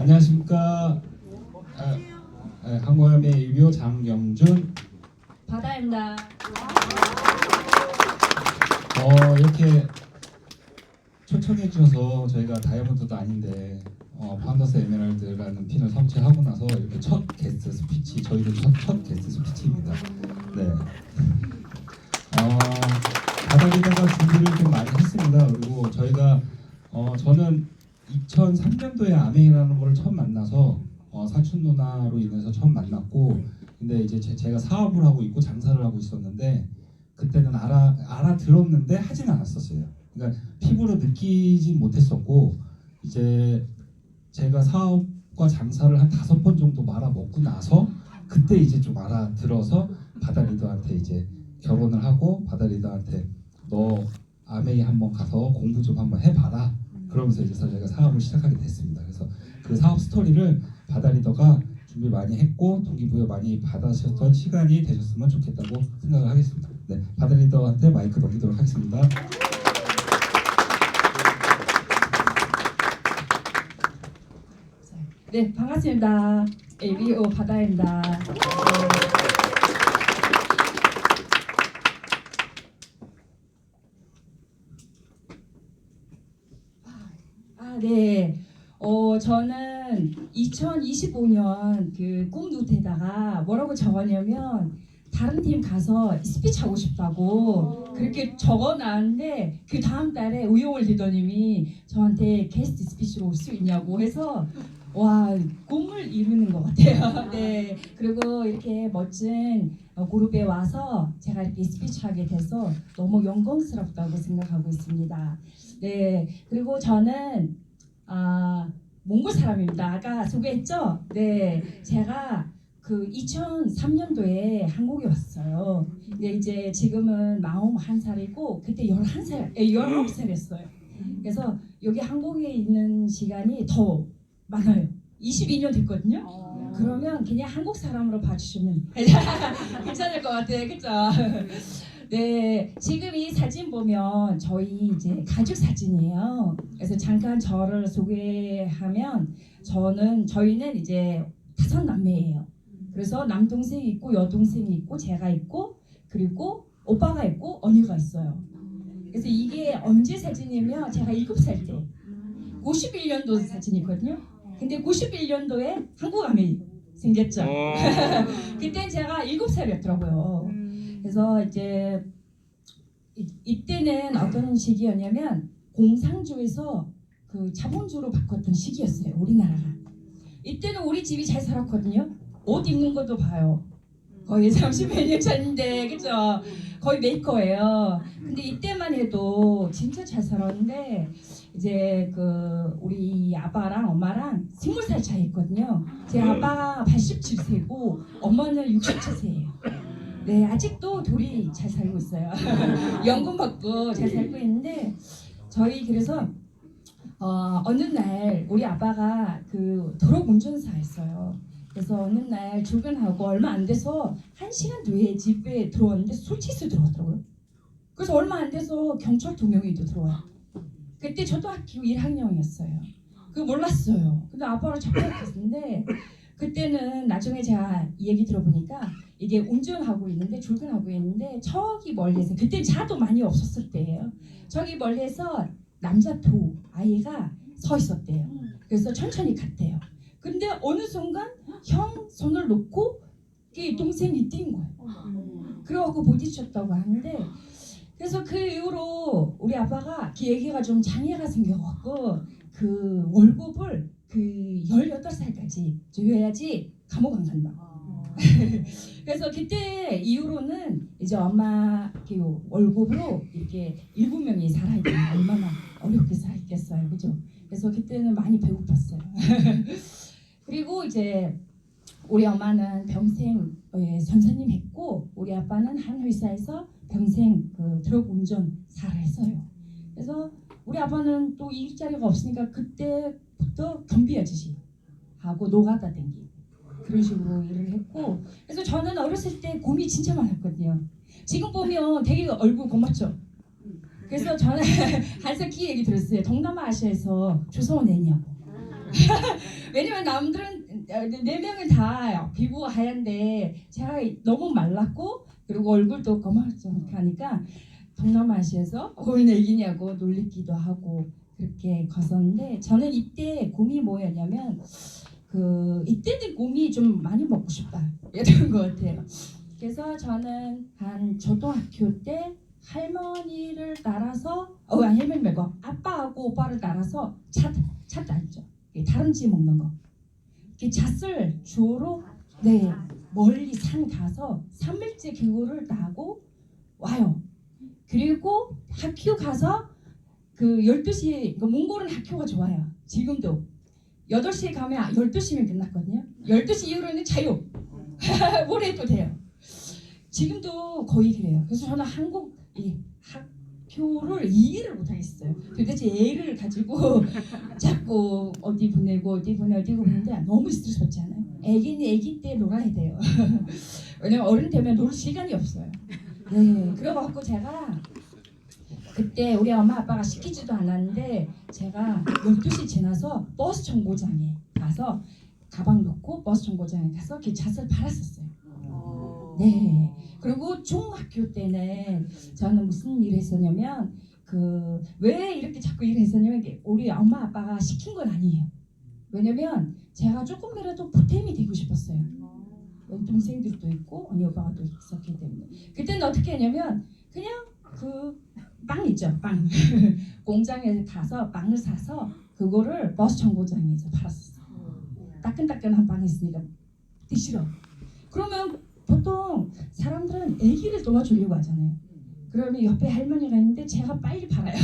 안녕하십니까. 한국암의 일묘 장영준. 바다입니다. 이렇게 초청해 주셔서 저희가 다이아몬드도 아닌데 파운더스 에메랄드라는 핀을 성취하고 나서 이렇게 첫 게스트 스피치, 저희도 첫 게스트 스피치입니다. 네. 바다리다가 준비를 좀 많이 했습니다. 그리고 저희가 저는 2003년도에 아메이라는 걸 처음 만나서 사춘 누나로 인해서 처음 만났고, 근데 이제 제가 사업을 하고 있고 장사를 하고 있었는데 그때는 알아들었는데 하진 않았었어요. 그러니까 피부로 느끼진 못했었고, 이제 제가 사업과 장사를 한 5번 정도 말아먹고 나서 그때 이제 좀 알아들어서 바다리더한테 이제 결혼을 하고, 바다리더한테 너 아메이 한번 가서 공부 좀 한번 해봐라, 그러면서 이제 저희가 사업을 시작하게 됐습니다. 그래서 그 사업 스토리를 바다리더가 준비 많이 했고 동기부여 많이 받으셨던 시간이 되셨으면 좋겠다고 생각을 하겠습니다. 네, 바다리더한테 마이크 넘기도록 하겠습니다. 네, 반갑습니다. ABO 바다입니다. 네. 저는 2025년 그 꿈노트에다가 뭐라고 적었냐면 다른 팀 가서 스피치 하고 싶다고 그렇게 적어놨는데, 그 다음 달에 우용월 리더님이 저한테 게스트 스피치로 올 수 있냐고 해서 와, 꿈을 이루는 것 같아요. 네. 그리고 이렇게 멋진 그룹에 와서 제가 이렇게 스피치하게 돼서 너무 영광스럽다고 생각하고 있습니다. 네. 그리고 저는 몽골 사람입니다. 아까 소개했죠? 네. 제가 그 2003년도에 한국에 왔어요. 근데 이제 지금은 41살이고 그때 19살이었어요. 그래서 여기 한국에 있는 시간이 더 많아요. 22년 됐거든요. 그러면 그냥 한국 사람으로 봐주시면 괜찮을 것 같아요. 그죠? 네, 지금 이 사진 보면 저희 이제 가족 사진이에요. 그래서 잠깐 저를 소개하면 저희는 이제 5남매예요. 그래서 남동생이 있고 여동생이 있고 제가 있고 그리고 오빠가 있고 언니가 있어요. 그래서 이게 언제 사진이면 제가 7살 때 91년도 사진이거든요. 근데 91년도에 한국 아메이 생겼죠. 그때 제가 7살이었더라고요. 그래서 이제 이때는 어떤 시기였냐면 공산주에서 그 자본주로 바꿨던 시기였어요, 우리나라가. 이때는 우리 집이 잘 살았거든요. 옷 입는 것도 봐요. 거의 30몇 년 전인데, 그죠? 거의 메이커예요. 근데 이때만 해도 진짜 잘 살았는데, 이제 그 우리 아빠랑 엄마랑 20살 차이 있거든요. 제 아빠가 87세고 엄마는 67세예요. 네, 아직도 둘이 잘 살고 있어요. 연금 받고 잘 살고 있는데, 저희 그래서 어느 날 우리 아빠가 그 트럭 운전사였어요. 그래서 어느 날 출근하고 얼마 안 돼서 1시간 뒤에 집에 들어왔는데 술 취해서 들어왔더라고요. 그래서 얼마 안 돼서 경찰 2명이 또 들어와요. 그때 초등학교 1학년이었어요. 그거 몰랐어요. 근데 아빠를 잡혀갔는데, 그때는 나중에 제가 얘기 들어보니까 이게 운전하고 있는데 출근하고 있는데 저기 멀리서, 그때 차도 많이 없었을 때예요. 저기 멀리서 남자 2 아이가 서 있었대요. 그래서 천천히 갔대요. 근데 어느 순간 형 손을 놓고 동생이 뛴 거예요. 그래갖고 부딪혔다고 하는데, 그래서 그 이후로 우리 아빠가 그 얘기가 좀 장애가 생겨갖고 그 월급을 그 18살까지 줘야지 감옥 안 간다. 그래서 그때 이후로는 이제 엄마 그 월급으로 이렇게 7명이 살아야 되면 얼마나 어렵게 살겠어요, 그죠? 그래서 그때는 많이 배고팠어요. 그리고 이제 우리 엄마는 평생 선생님 했고, 우리 아빠는 한 회사에서 평생 그 트럭 운전사를 했어요. 그래서 우리 아빠는 또 일자리가 없으니까 그때부터 경비 아저씨 하고 노가다 댕기고 그런 식으로 일을 했고, 그래서 저는 어렸을 때 고민이 진짜 많았거든요. 지금 보면 되게 얼굴 고맙죠. 그래서 저는 한석기 얘기 들었어요. 동남아시아에서 주소원 내냐고. 왜냐면 남들은 4명은 다 피부가 하얀데 제가 너무 말랐고 그리고 얼굴도 거만하니까 동남아시아에서 뭘 얘기냐고 놀리기도 하고 그렇게 갔었는데 저는 이때 꿈이 뭐였냐면 이때는 꿈이 좀 많이 먹고 싶다 이랬던 것 같아요. 그래서 저는 한 초등학교 때 할머니를 따라서 할머니 말고 아빠하고 오빠를 따라서 차 다니죠. 다람쥐 먹는 거. 잣을 주로 멀리 산 가서 3일째 그거를 나고 와요. 그리고 학교 가서 12시 몽골은 학교가 좋아요. 지금도 8시에 가면 12시면 끝났거든요. 12시 이후로는 자유. 뭘 해도 돼요. 지금도 거의 그래요. 그래서 저는 한국 학교를 이해를 못하겠어요. 도대체 애를 가지고 자꾸 어디 보내고 보내는데 너무 스트레스 받지 않아요? 애기는 애기 때 놀아야 돼요. 왜냐면 어른 되면 놀 시간이 없어요. 네, 그래갖고 제가 그때 우리 엄마 아빠가 시키지도 않았는데 제가 12시 지나서 버스 정거장에 가서 가방 놓고 버스 정거장에 가서 잣을 팔았었어요. 네. 그리고 중학교 때는 저는 무슨 일을 했었냐면 왜 이렇게 자꾸 일을 했었냐면 우리 엄마 아빠가 시킨 건 아니에요. 왜냐면 제가 조금이라도 보탬이 되고 싶었어요. 동생들도 있고 언니 오빠가 또 있었기 때문에 그때는 어떻게 했냐면 그냥 빵 있죠, 빵. 공장에 가서 빵을 사서 그거를 버스 정거장에서 팔았었어요. 따끈따끈한 빵이 있으니까 드시러. 그러면 보통 사람들은 아기를 도와주려고 하잖아요. 그러면 옆에 할머니가 있는데 제가 빨리 팔아요.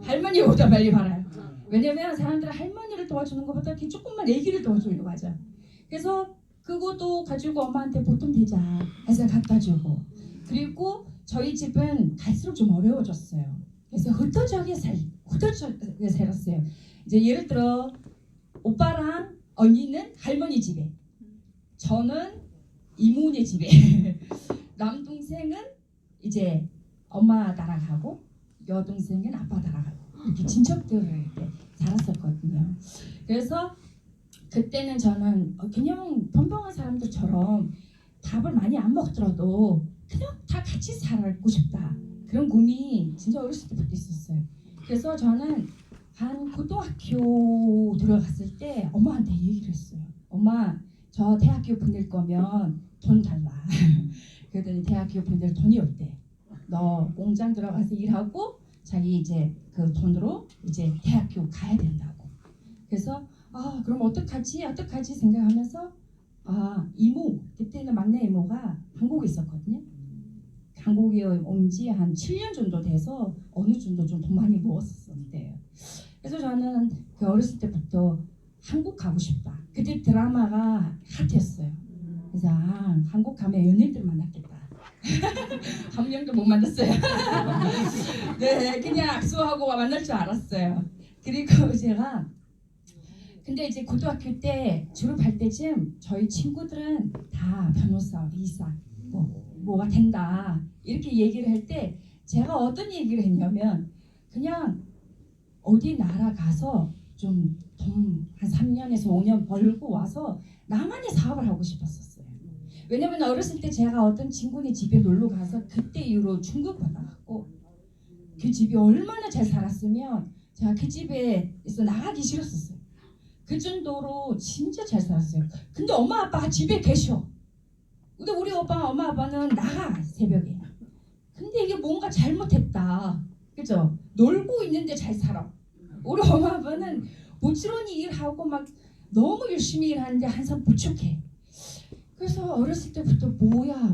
할머니보다 빨리 팔아요. 왜냐면 사람들은 할머니를 도와주는 것보다 이렇게 조금만 아기를 도와주려고 하죠. 그래서 그것도 가지고 엄마한테 보통 되자 해서 갖다 주고 그리고 저희 집은 갈수록 좀 어려워졌어요. 그래서 흩어져게 살았어요. 이제 예를 들어 오빠랑 언니는 할머니 집에 저는 이모네 집에 남동생은 이제 엄마 따라가고 여동생은 아빠 따라가고 이렇게 친척들을 이렇게 살았었거든요. 그래서 그때는 저는 그냥 평범한 사람들처럼 밥을 많이 안 먹더라도 그냥 다 같이 살고 싶다 그런 꿈이 진짜 어렸을 때부터 있었어요. 그래서 저는 한 고등학교 들어갔을 때 엄마한테 얘기를 했어요. 엄마 저 대학교 보낼 거면 돈 달라. 그랬더니 대학교 보낼 돈이 없대. 너 공장 들어가서 일하고 자기 이제 그 돈으로 이제 대학교 가야 된다고. 그래서 그럼 어떡하지 생각하면서 이모 그때는 막내 이모가 한국에 있었거든요. 한국에 온 지 한 7년 정도 돼서 어느 정도 좀 돈 많이 모았었는데요. 그래서 저는 어렸을 때부터 한국 가고 싶다. 그때 드라마가 핫했어요. 그래서 한국 가면 연예인들 만났겠다. 한 명도 못 만났어요. 네, 그냥 악수하고 만날 줄 알았어요. 그리고 제가 근데 이제 고등학교 때 졸업할 때쯤 저희 친구들은 다 변호사, 의사, 뭐가 된다 이렇게 얘기를 할 때 제가 어떤 얘기를 했냐면 그냥 어디 나라 가서 좀 돈 한 3년에서 5년 벌고 와서 나만의 사업을 하고 싶었었어요. 왜냐면 어렸을 때 제가 어떤 친구네 집에 놀러 가서 그때 이후로 충격받아갖고 그 집이 얼마나 잘 살았으면 제가 그 집에서 나가기 싫었었어요. 그 정도로 진짜 잘 살았어요. 근데 엄마 아빠가 집에 계셔. 근데 우리 엄마 아빠는 나가 새벽에. 근데 이게 뭔가 잘못했다. 그죠? 놀고 있는데 잘 살아. 우리 엄마 아빠는 부지런히 일하고 막 너무 열심히 일하는데 항상 부족해. 그래서 어렸을 때부터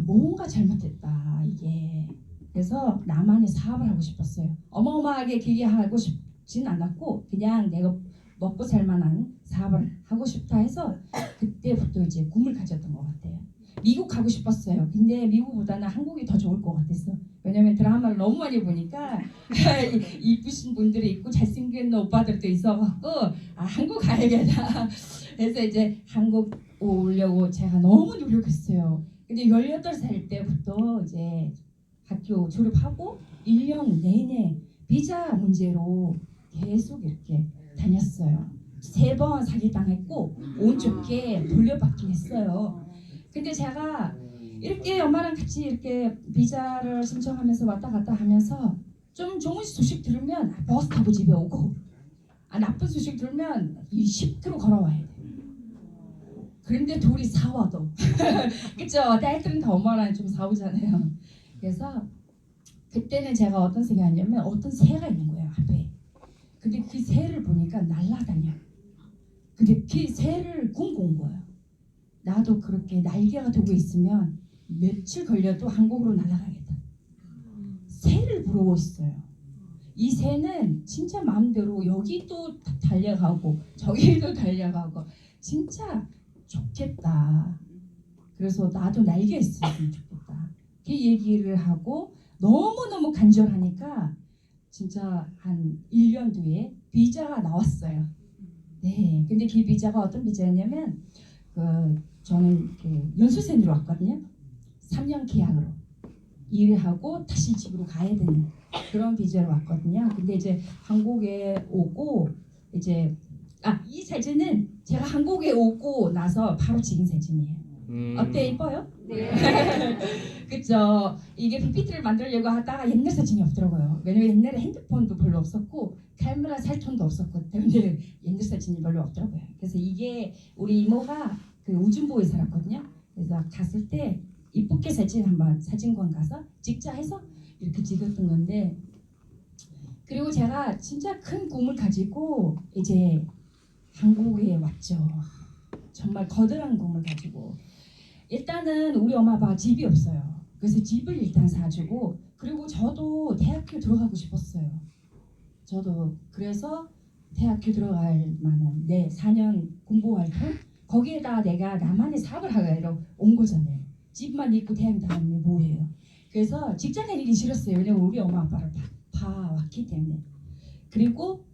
뭔가 잘못했다 이게. 그래서 나만의 사업을 하고 싶었어요. 어마어마하게 길게 하고 싶진 않았고 그냥 내가 먹고 살만한 사업을 하고 싶다 해서 그때부터 이제 꿈을 가졌던 것 같아요. 미국 가고 싶었어요. 근데 미국보다는 한국이 더 좋을 것 같았어. 왜냐면 드라마를 너무 많이 보니까 이쁘신 분들이 있고 잘생긴 오빠들도 있어갖고 한국 가야겠다. 그래서 이제 한국 오려고 제가 너무 노력했어요. 근데 18살 때부터 이제 학교 졸업하고 1년 내내 비자 문제로 계속 이렇게 다녔어요. 3번 사기당했고 온 좋게 돌려받긴 했어요. 근데 제가 이렇게 엄마랑 같이 이렇게 비자를 신청하면서 왔다 갔다 하면서 좀 좋은 소식 들으면 버스 타고 집에 오고 나쁜 소식 들으면 10km 걸어와야 돼. 그런데 둘이 싸워도 그쵸? 딸들은 다 엄마랑 좀 싸우잖아요. 그래서 그때는 제가 어떤 생각이냐면 어떤 새가 있는 거예요 앞에. 근데 그 새를 보니까 날아다녀. 근데 그 새를 꿈꿔 온 거예요. 나도 그렇게 날개가 되고 있으면 며칠 걸려도 한국으로 날아가겠다. 새를 부르고 있어요. 이 새는 진짜 마음대로 여기도 달려가고 저기도 달려가고 진짜 좋겠다. 그래서 나도 날개 있으면 좋겠다. 그 얘기를 하고 너무너무 간절하니까 진짜 한 1년 뒤에 비자가 나왔어요. 네. 근데 그 비자가 어떤 비자였냐면 저는 연수생으로 왔거든요. 3년 계약으로 일을 하고 다시 집으로 가야 되는 그런 비자로 왔거든요. 근데 이제 한국에 오고 이제 이 사진은 제가 한국에 오고 나서 바로 찍은 사진이에요. 어때 이뻐요? 네. 그쵸. 이게 PPT를 만들려고 하다가 옛날 사진이 없더라고요. 왜냐면 옛날에 핸드폰도 별로 없었고 카메라 살 톤도 없었기 때문에 옛날 사진이 별로 없더라고요. 그래서 이게 우리 이모가 그 우준보에 살았거든요. 그래서 갔을 때 이쁘게 한번 사진관 가서 찍자 해서 이렇게 찍었던 건데, 그리고 제가 진짜 큰 꿈을 가지고 이제 한국에 왔죠. 정말 거대한 꿈을 가지고. 일단은 우리 엄마 아빠가 집이 없어요. 그래서 집을 일단 사주고, 그리고 저도 대학교 들어가고 싶었어요. 저도 그래서 대학교 들어갈 만한 4년 공부할 돈, 거기에다 내가 나만의 사업을 하러 온 거잖아요. 집만 있고 대학 다니면 뭐해요. 그래서 직장 다니기 싫었어요. 왜냐면 우리 엄마 아빠를 봐왔기 때문에. 그리고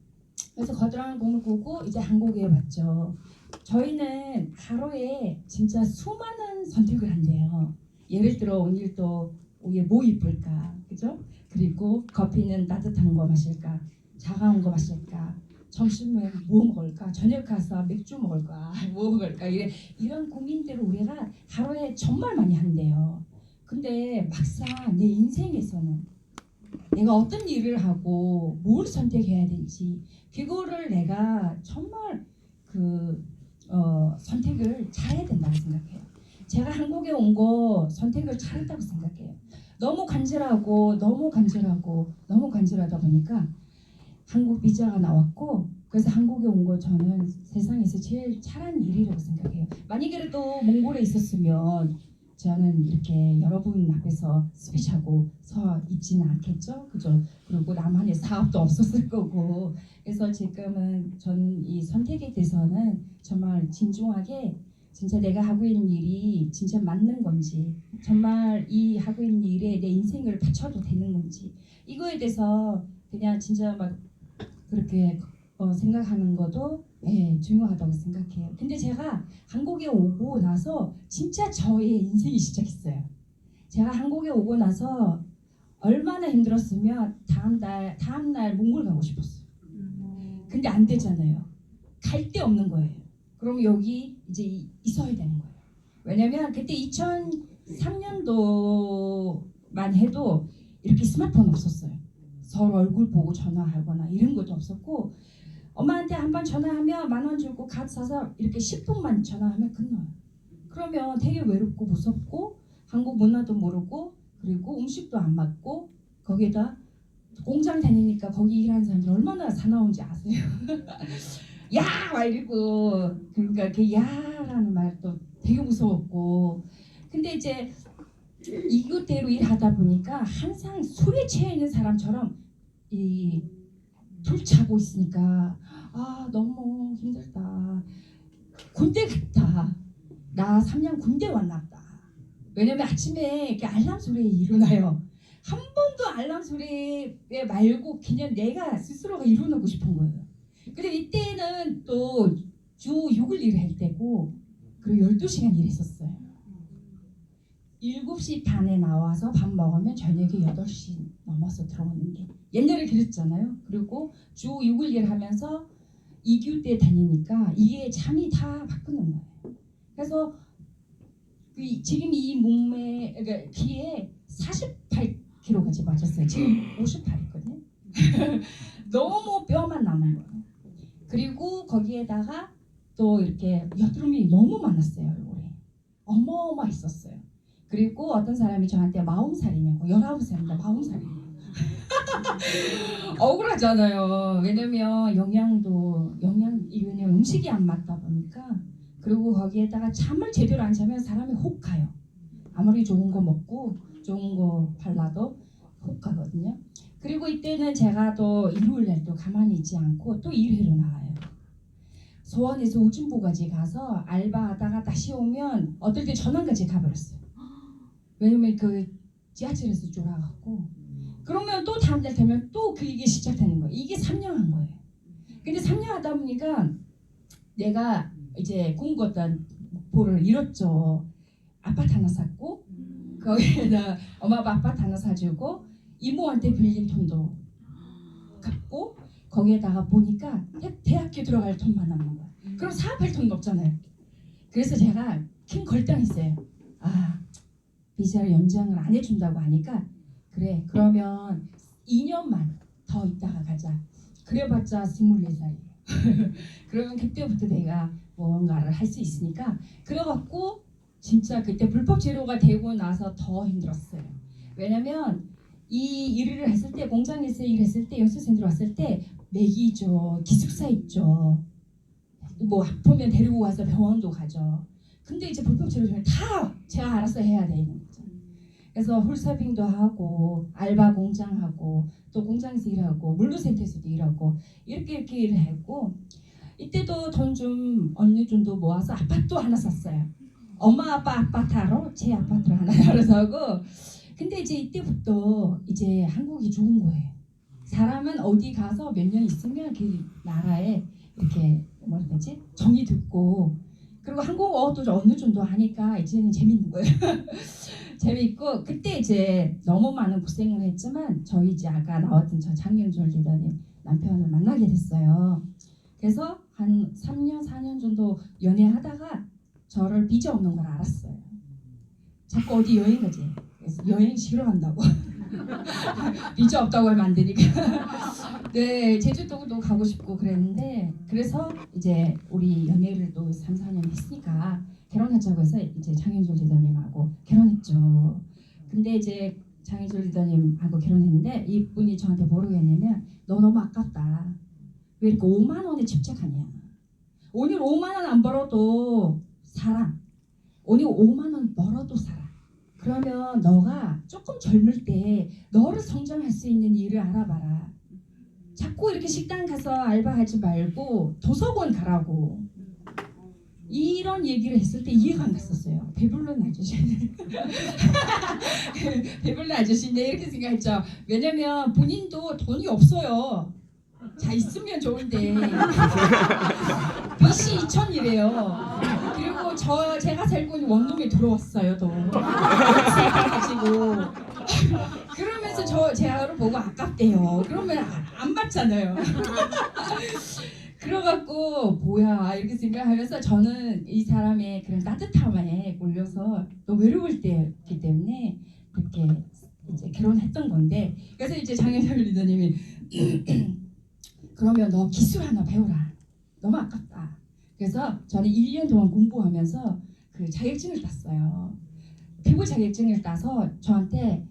그래서 거대한 꿈을 꾸고 이제 한국에 왔죠. 저희는 하루에 진짜 수많은 선택을 한대요. 예를 들어 오늘도 오후에 뭐 입을까, 그죠? 그리고 커피는 따뜻한 거 마실까, 차가운 거 마실까, 점심에 뭐 먹을까, 저녁 가서 맥주 먹을까, 뭐 먹을까, 이런 고민들을 우리가 하루에 정말 많이 한대요. 근데 막상 내 인생에서는 내가 어떤 일을 하고 뭘 선택해야 될지 그거를 내가 정말 선택을 잘해야 된다고 생각해요. 제가 한국에 온 거 선택을 잘했다고 생각해요. 너무 간절하다 보니까 한국 비자가 나왔고, 그래서 한국에 온 거 저는 세상에서 제일 잘한 일이라고 생각해요. 만약에라도 몽골에 있었으면 저는 이렇게 여러분 앞에서 스피치하고 서 있지는 않겠죠, 그죠? 그리고 나만의 사업도 없었을 거고. 그래서 지금은 저는 이 선택에 대해서는 정말 진중하게 진짜 내가 하고 있는 일이 진짜 맞는 건지, 정말 이 하고 있는 일에 내 인생을 바쳐도 되는 건지, 이거에 대해서 그냥 진짜 막 그렇게 생각하는 것도 중요하다고 생각해요. 근데 제가 한국에 오고 나서 진짜 저의 인생이 시작했어요. 제가 한국에 오고 나서 얼마나 힘들었으면 다음날 몽골 가고 싶었어요. 근데 안 되잖아요. 갈 데 없는 거예요. 그럼 여기 이제 있어야 되는 거예요. 왜냐면 그때 2003년도만 해도 이렇게 스마트폰 없었어요. 서로 얼굴 보고 전화하거나 이런 것도 없었고, 엄마한테 한번 전화하면 10,000원 주고 갓 사서 이렇게 10분만 전화하면 끝나요. 그러면 되게 외롭고 무섭고 한국 문화도 모르고 그리고 음식도 안 맞고, 거기에다 공장 다니니까 거기 일하는 사람들 얼마나 사나운지 아세요? 야! 막 이러고, 그러니까 그 야라는 말도 되게 무서웠고. 근데 이제 이것대로 일하다 보니까 항상 술에 취해 있는 사람처럼 둘차고 있으니까 너무 힘들다. 군대 갔다. 나 3년 군대 왔나보다. 왜냐면 아침에 이렇게 알람 소리에 일어나요. 한 번도 알람 소리에 말고 그냥 내가 스스로가 일어나고 싶은 거예요. 근데 이때는 또 주 6일 일할 때고, 그리고 12시간 일했었어요. 7시 반에 나와서 밥 먹으면 저녁에 8시 넘어서 들어오는 게 옛날에 그랬잖아요. 그리고 주 6일 일하면서 2교 때 다니니까 이게 잠이 다 바꾸는 거예요. 그래서 지금 이 몸에 그러니까 귀에 48kg까지 빠졌어요. 지금 58있거든요. 너무 뼈만 남은 거예요. 그리고 거기에다가 또 이렇게 여드름이 너무 많았어요. 얼굴에 어마어마했었어요. 그리고 어떤 사람이 저한테 40살이냐고 19살인데 40살이에요. 억울하잖아요. 왜냐면 이거는 음식이 안 맞다 보니까 그리고 거기에다가 잠을 제대로 안 자면 사람이 혹 가요. 아무리 좋은 거 먹고 좋은 거 발라도 혹 가거든요. 그리고 이때는 제가 또 일요일 날도 가만히 있지 않고 또 일하러 나가요. 소원에서 우중보까지 가서 알바하다가 다시 오면 어떨 때 전원까지 가버렸어요. 왜냐면 그 지하철에서 쫄아갖고 그러면 또 다음 달 되면 또 그 이게 시작되는 거예요. 이게 3년 한 거예요. 근데 3년 하다 보니까 내가 이제 꿈꿨던 목표를 이뤘죠. 아파트 하나 샀고 거기에다 엄마 아빠 아파트 하나 사주고 이모한테 빌린 돈도 갚고 거기에다가 보니까 대학교 들어갈 돈만 남는 거야. 그럼 사업할 돈도 없잖아요. 그래서 제가 큰 결단했어요. 아, 비자를 연장을 안 해준다고 하니까 그래 그러면 2년만 더 있다가 가자. 그래봤자 24살이에요. 그러면 그때부터 내가 뭔가를 할 수 있으니까 그래갖고 진짜 그때 불법 제로가 되고 나서 더 힘들었어요. 왜냐면 이 일을 했을 때 공장에서 일했을 때 연수생들 왔을 때 먹이죠. 기숙사 있죠. 뭐 아프면 데리고 가서 병원도 가죠. 근데 이제 불법 제로 중에 다 제가 알아서 해야 되는 거죠. 그래서 홀서빙도 하고 알바 공장하고 또 공장에서 일하고 물류센터에서도 일하고 이렇게 일을 했고 이때도 돈 좀 어느 정도 모아서 아파트도 하나 샀어요. 엄마 아빠 아파트로 제 아파트를 하나 사고 근데 이제 이때부터 이제 한국이 좋은 거예요. 사람은 어디 가서 몇 년 있으면 그 나라에 이렇게 뭐라 되지 정이 듣고 그리고 한국어도 어느 정도 하니까 이제는 재밌는 거예요. 재밌고 그때 이제 너무 많은 고생을 했지만 저희 이제 아까 나왔던 저 장윤철 리더님 남편을 만나게 됐어요. 그래서 한 3년 4년 정도 연애하다가 저를 비자 없는 걸 알았어요. 자꾸 어디 여행 가지. 그래서 여행 싫어한다고. 비자 없다고 하면 안 되니까. 네, 제주도도 가고 싶고 그랬는데 그래서 이제 우리 연애를 또 3, 4년 했으니까 결혼하자고 해서 이제 장윤철 리더님하고 결혼했죠. 근데 이제 장윤철 리더님하고 결혼했는데 이분이 저한테 뭐라고 했냐면 너 너무 아깝다. 왜 이렇게 5만 원에 집착하냐. 오늘 5만 원 안 벌어도 살아. 오늘 5만 원 벌어도 살아. 그러면 너가 조금 젊을 때 너를 성장할 수 있는 일을 알아봐라. 자꾸 이렇게 식당 가서 알바하지 말고 도서관 가라고. 이런 얘기를 했을 때 이해가 안 갔었어요. 배불른 아저씨네. 배불른 아저씨네 이렇게 생각했죠. 왜냐면 본인도 돈이 없어요. 자 있으면 좋은데 빚이 2천이래요. 그리고 제가 살고 있는 원룸에 들어왔어요. 또 가지고 그러면서 제가를 보고 아깝대요. 그러면 안 받잖아요. 그래갖고 뭐야 이렇게 생각하면서 저는 이 사람의 그런 따뜻함에 꼴려서 또 외로울 때였기 때문에 그렇게 이제 결혼했던 건데 그래서 이제 장윤철 리더님이 그러면 너 기술 하나 배워라. 너무 아깝다. 그래서 저는 1년 동안 공부하면서 그 자격증을 땄어요. 피부 자격증을 따서 저한테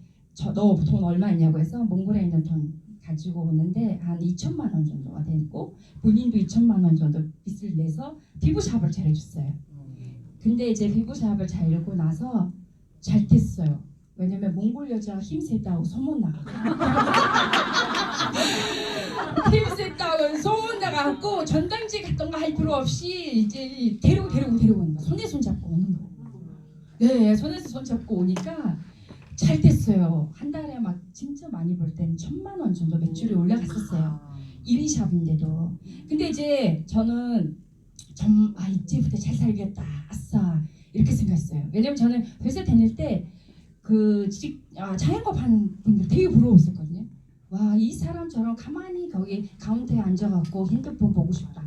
너 돈 얼마 있냐고 해서 몽골에 있는 돈 가지고 오는데 한 2천만 원 정도가 됐고 본인도 2천만 원 정도 빚을 내서 피부샵을 차려줬어요. 근데 이제 피부샵을 차리고 나서 잘 됐어요. 왜냐면 몽골 여자가 힘세다고 소문나고 힘셌다고 소문나갖고 전단지 같은 거 할 필요 없이 이제 데리고 오는 거. 손에 손 잡고 오는 거. 네, 손에서 손 잡고 오니까 잘 됐어요. 한 달에 막 진짜 많이 벌 때는 1,000만 원 정도 매출이 올라갔었어요. 1인 샵인데도. 근데 이제 저는 이제부터 잘 살겠다. 아싸. 이렇게 생각했어요. 왜냐면 저는 회사 다닐 때 자영업 하는 분들 되게 부러웠었거든요. 와, 이 사람처럼 가만히 거기 카운터에 앉아갖고 핸드폰 보고 싶다.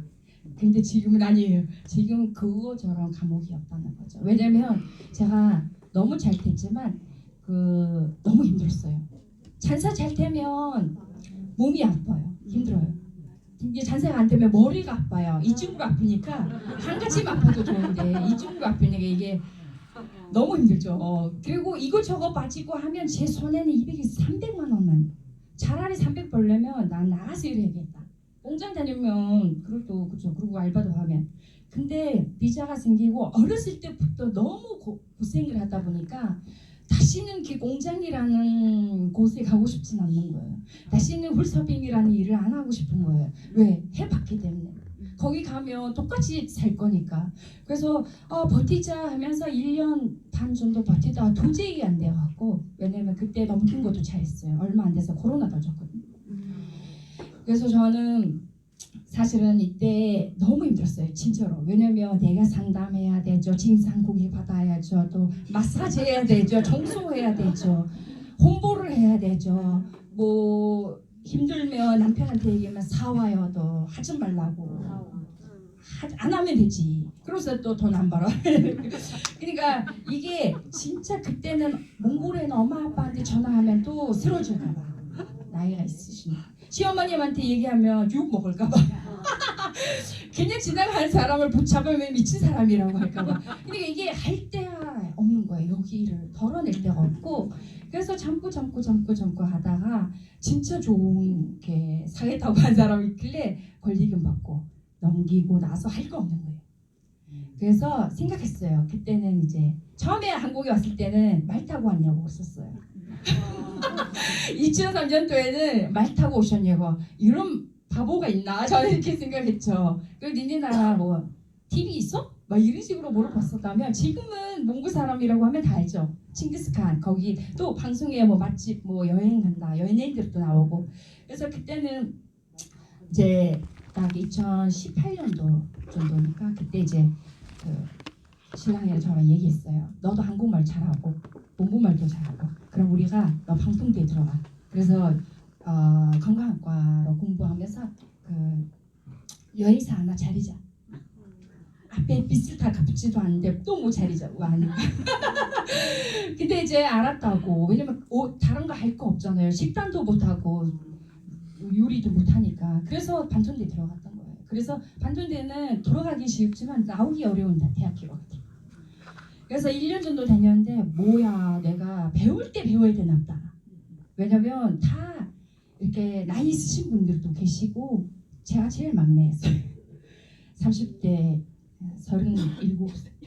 근데 지금은 아니에요. 지금 그거처럼 감옥이 없다는 거죠. 왜냐면 제가 너무 잘 됐지만 너무 힘들었어요. 잔사 잘 되면 몸이 아파요. 힘들어요. 이게 잔사가 안 되면 머리가 아파요. 이쪽으로 아프니까 한 가지만 아파도 좋은데 이쪽으로 아프니까 이게 너무 힘들죠. 그리고 이거저거 빠지고 하면 제 손에는 200에서 300만 원만. 차라리 300 벌려면 난 나가서 일해야겠다. 공장 다니면 그래도 그죠. 그리고 알바도 하면. 근데 비자가 생기고 어렸을 때부터 너무 고생을 하다 보니까 다시는 그 공장이라는 곳에 가고 싶진 않는 거예요. 다시는 홀서빙이라는 일을 안 하고 싶은 거예요. 왜? 해봤기 때문에. 거기 가면 똑같이 살 거니까. 그래서 버티자 하면서 1년 반 정도 버티다가 도저히 안 돼갖고, 왜냐면 그때 넘긴 것도 잘했어요. 얼마 안 돼서 코로나 터졌거든요. 그래서 저는 사실은 이때 너무 힘들었어요. 진짜로. 왜냐면 내가 상담해야 되죠. 진상고기 받아야죠. 또 마사지 해야 되죠. 청소해야 되죠. 홍보를 해야 되죠. 뭐 힘들면 남편한테 얘기하면 사와요. 또 하지 말라고. 안 하면 되지. 그래서 또 돈 안 벌어. 그러니까 이게 진짜 그때는 몽골에는 엄마 아빠한테 전화하면 또 쓰러질까봐. 나이가 있으시니까. 시어머님한테 얘기하면 욕 먹을까봐. 그냥 지나가는 사람을 붙잡으면 미친 사람이라고 할까봐. 그러니까 이게 할 데가 없는 거예요. 여기를 덜어낼 데가 없고. 그래서 참고 하다가 진짜 좋은 게 사겠다고 한 사람이 있길래 권리금 받고 넘기고 나서 할 거 없는 거예요. 그래서 생각했어요. 그때는 이제 처음에 한국에 왔을 때는 말 타고 왔냐고 그랬었어요. 2003년도에는 말 타고 오셨냐고. 이런 바보가 있나? 저는 이렇게 생각했죠. 그리고 니네 나라 뭐 TV 있어? 막 이런 식으로 물어봤었다면 지금은 몽골 사람이라고 하면 다 알죠. 칭기스칸 거기 또 방송에 뭐 맛집 뭐 여행 간다 연예인들도 나오고. 그래서 그때는 이제 딱 2018년도 정도니까 그때 이제 신랑이랑 저랑 얘기했어요. 너도 한국말 잘하고 몽골말도 잘하고 그럼 우리가 너 방통대에 들어가. 그래서 건강학과로 공부하면서 여의사 하나 차리자. 앞에 빚을 다 갚지도 않는데 또 뭐 차리자고 하니까. 근데 이제 알았다고. 왜냐면 다른 거 할 거 없잖아요. 식단도 못하고 요리도 못하니까. 그래서 반톤대 들어갔던 거예요. 그래서 반톤대는 들어가기 쉽지만 나오기 어려운 대학교거든요. 그래서 1년 정도 다녔는데 뭐야 내가 배울 때 배워야 되나 보다. 왜냐면 다 이렇게 나이 있으신 분들도 계시고 제가 제일 막내였어요. 30대 37,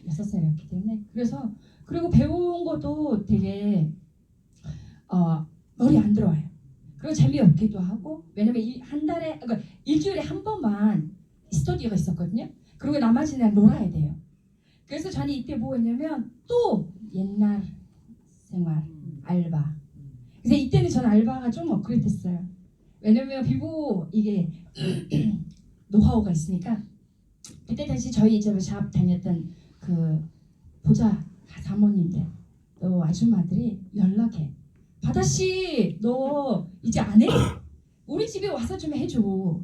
6살이었기 때문에. 그래서 그리고 배운 것도 되게 머리 안 들어와요. 그리고 재미없기도 하고. 왜냐면 한 달에 그러니까 일주일에 한 번만 스터디가 있었거든요. 그리고 나머지는 놀아야 돼요. 그래서 저는 이때 뭐 했냐면 또 옛날 생활 알바. 그래서 이때는 저는 알바가 좀 업그레이드 됐어요. 왜냐면 비보 이게 노하우가 있으니까. 그때 당시 저희 이제 샵 다녔던 보자 사모님들 또 아줌마들이 연락해. 바다씨 너 이제 안 해? 우리 집에 와서 좀 해줘.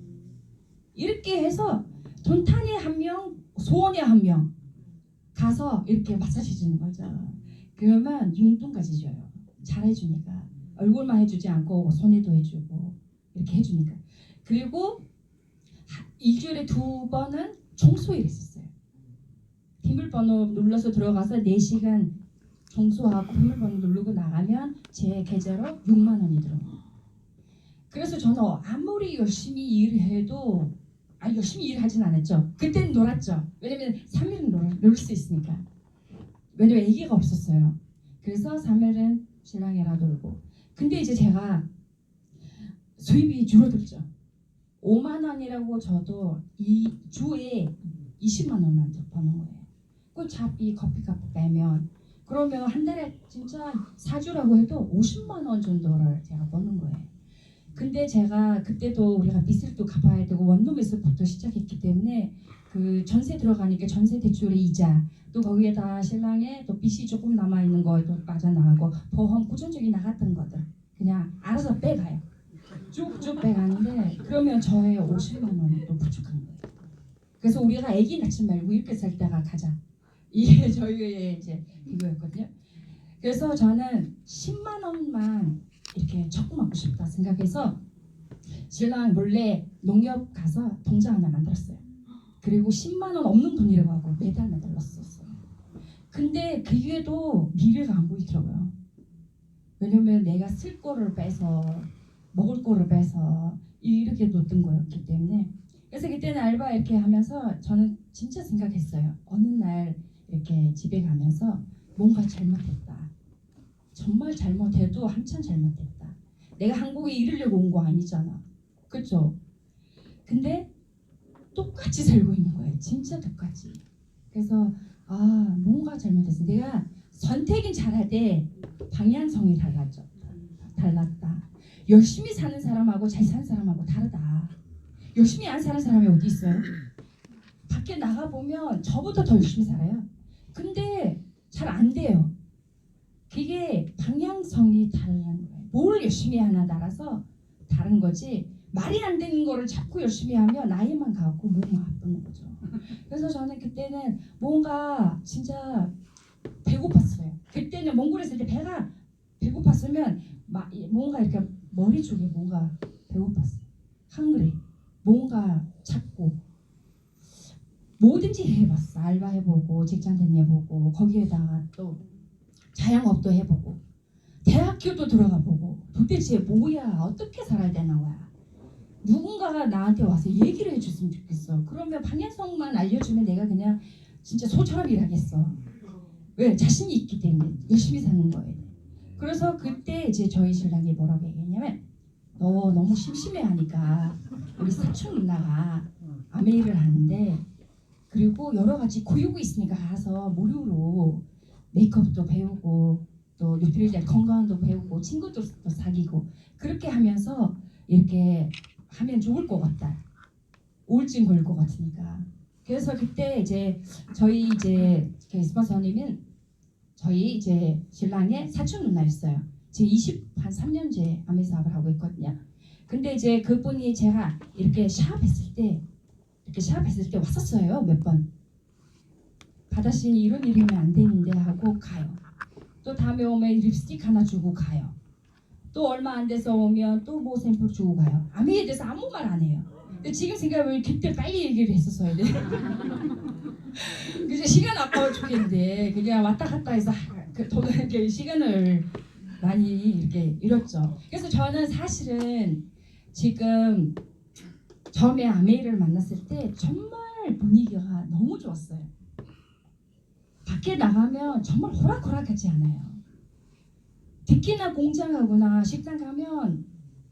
이렇게 해서 돈탄에 한 명, 소원에 한 명 가서 이렇게 마사지 주는 거죠. 그러면 용돈까지 줘요. 잘해주니까. 얼굴만 해주지 않고 손에도 해주고 이렇게 해주니까. 그리고 일주일에 2번은 청소일 했었어요. 비밀번호 눌러서 들어가서 4시간 청소하고 비밀번호 누르고 나가면 제 계좌로 6만 원이 들어요. 그래서 저는 아무리 열심히 일해도 열심히 일하진 않았죠. 그때는 놀았죠. 왜냐면 3일은 놀 수 있으니까. 왜냐면 애기가 없었어요. 그래서 3일은 신랑이랑 놀고. 근데 이제 제가 수입이 줄어들죠. 5만 원이라고 저도 이 주에 20만 원만 더 버는 거예요. 그 잡이 커피값 빼면 그러면 한 달에 진짜 사주라고 해도 50만 원 정도를 제가 버는 거예요. 근데 제가 그때도 우리가 빚을 또 갚아야 되고 원룸에서부터 시작했기 때문에 그 전세 들어가니까 전세 대출의 이자 또 거기에다 신랑의 또 빚이 조금 남아 있는 거도 빠져나가고 보험 고정적이 나갔던 것들 그냥 알아서 빼가요. 쭉쭉 빼가는데 그러면 저의 50만 원이 또 부족한 거예요. 그래서 우리가 애기 낳지 말고 이렇게 살다가 가자. 이게 저희의 이제 그거였거든요. 그래서 저는 10만 원만 이렇게 적금하고 싶다 생각해서 신랑 몰래 농협 가서 통장 하나 만들었어요. 그리고 10만 원 없는 돈이라고 하고 매달 넣었었어요. 근데 그게도 미래가 안 보이더라고요. 왜냐면 내가 쓸 거를 빼서 먹을 거를 빼서 이렇게 놓던 거였기 때문에. 그래서 그때는 알바 이렇게 하면서 저는 진짜 생각했어요. 어느 날 이렇게 집에 가면서 뭔가 잘못했다. 정말 잘못해도 한참 잘못했다. 내가 한국에 이르려고 온 거 아니잖아. 그렇죠? 근데 똑같이 살고 있는 거예요. 진짜 똑같이. 그래서 뭔가 잘못했어. 내가 선택은 잘하되 방향성이 달랐다. 열심히 사는 사람하고 잘 사는 사람하고 다르다. 열심히 안 사는 사람이 어디 있어요? 밖에 나가 보면 저보다 더 열심히 살아요. 근데 잘 안 돼요. 그게 방향성이 다른 거예요. 뭘 열심히 하나 따라서 다른 거지. 말이 안 되는 거를 자꾸 열심히 하면 나이만 가고 몸은 아픈 거죠. 그래서 저는 그때는 뭔가 진짜 배고팠어요. 그때는 몽골에 있을 때 배가 배고팠으면 뭔가 이렇게 머리 쪽에 뭔가 배고팠어요. 한글에 뭔가 찾고 뭐든지 해봤어. 알바 해보고 직장 다녀보고 거기에다가 또 자영업도 해보고 대학교도 들어가보고 도대체 뭐야 어떻게 살아야 되나 거야. 누군가가 나한테 와서 얘기를 해줬으면 좋겠어. 그러면 방향성만 알려주면 내가 그냥 진짜 소처럼 일하겠어. 왜? 자신이 있기 때문에 열심히 사는 거예요. 그래서 그때 이제 저희 신랑이 뭐라고 얘기했냐면 너 너무 심심해하니까 우리 사촌 누나가 아메이를 하는데 그리고 여러 가지 교육이 있으니까 가서 무료로 메이크업도 배우고 또 뉴트리션 건강도 배우고 친구도 사귀고 그렇게 하면서 이렇게 하면 좋을 것 같다. 우울증 걸릴 것 같으니까. 그래서 그때 이제 저희 이제 스폰서님은 저희 이제 신랑의 사촌 누나였어요. 지금 23년째 아메 사업을 하고 있거든요. 근데 이제 그분이 제가 이렇게 샵했을 때 왔었어요. 몇 번. 바다씨는 이런 일이 하면 안 되는데 하고 가요. 또 다음에 오면 립스틱 하나 주고 가요. 또 얼마 안 돼서 오면 또 뭐 샘플 주고 가요. 아메에 대해서 아무 말 안 해요. 근데 지금 생각해보면 그때 빨리 얘기를 했었어야 돼. 그래서 시간 아까워 죽겠는데 그냥 왔다 갔다 해서 돈을 시간을 많이 이렇게 잃었죠. 그래서 저는 사실은 지금 처음에 아메이를 만났을 때 정말 분위기가 너무 좋았어요. 밖에 나가면 정말 호락호락하지 않아요. 특히나 공장하거나 식당 가면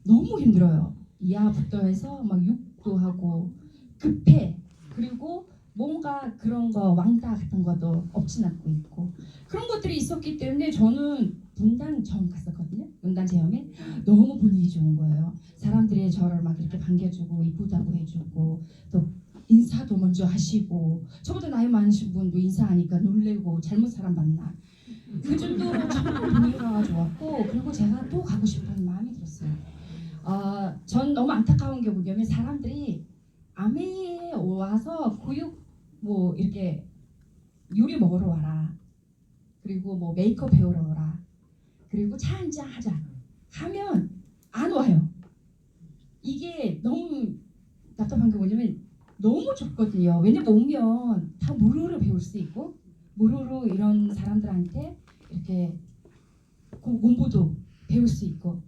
너무 힘들어요. 이하부터 해서 막 욕도 하고 급해. 그리고 뭔가 그런 거 왕따 같은 것도 없진 않고 있고 그런 것들이 있었기 때문에 저는 분당 처음 갔었거든요. 분당 체험에 너무 분위기 좋은 거예요. 사람들이 저를 막 이렇게 반겨주고 이쁘다고 해주고 또 인사도 먼저 하시고 저보다 나이 많으신 분도 인사하니까 놀래고 잘못 사람 만나 그 정도로 정말 분위기가 좋았고 그리고 제가 또 가고 싶은 마음이 들었어요. 전 너무 안타까운 게 뭐냐면 사람들이 아메에 와서 교육 뭐 이렇게 요리 먹으러 와라 그리고 뭐 메이크업 배우러 와라 그리고 차 한잔 하자 하면 안 와요. 이게 너무 답답한 게 뭐냐면 너무 좁거든요. 왜냐면 오면 다 무료로 배울 수 있고 무료로 이런 사람들한테 이렇게 공부도 배울 수 있고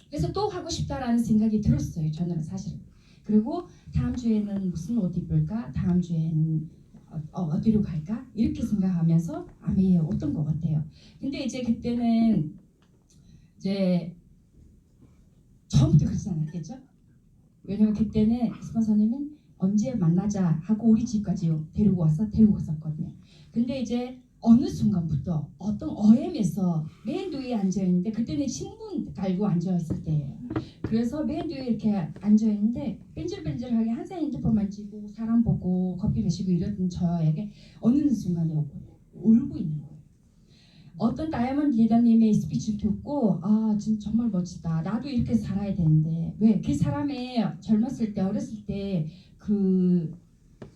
그래서 또 하고 싶다라는 생각이 들었어요. 저는 사실. 그리고 다음 주에는 무슨 옷 입을까? 다음 주에는 어디로 갈까? 이렇게 생각하면서 아메에 왔던 것 같아요. 근데 이제 그때는 이제 처음부터 그러지 않았겠죠? 왜냐면 그때는 스폰서님은 언제 만나자 하고 우리 집까지 데리고 갔었거든요. 근데 이제 어느 순간부터 어떤 어엠에서 맨 뒤에 앉아있는데 그때는 신문 깔고 앉아있을 때예요. 그래서 맨 뒤에 이렇게 앉아있는데 뺀질뺀질하게 항상 핸드폰 만지고 사람 보고 커피 마시고 이러던 저에게 어느 순간에 울고 있는 거예요. 어떤 다이아몬드 리더님의 스피치를 듣고 진짜 정말 멋지다. 나도 이렇게 살아야 되는데 왜 그 사람의 젊었을 때 어렸을 때 그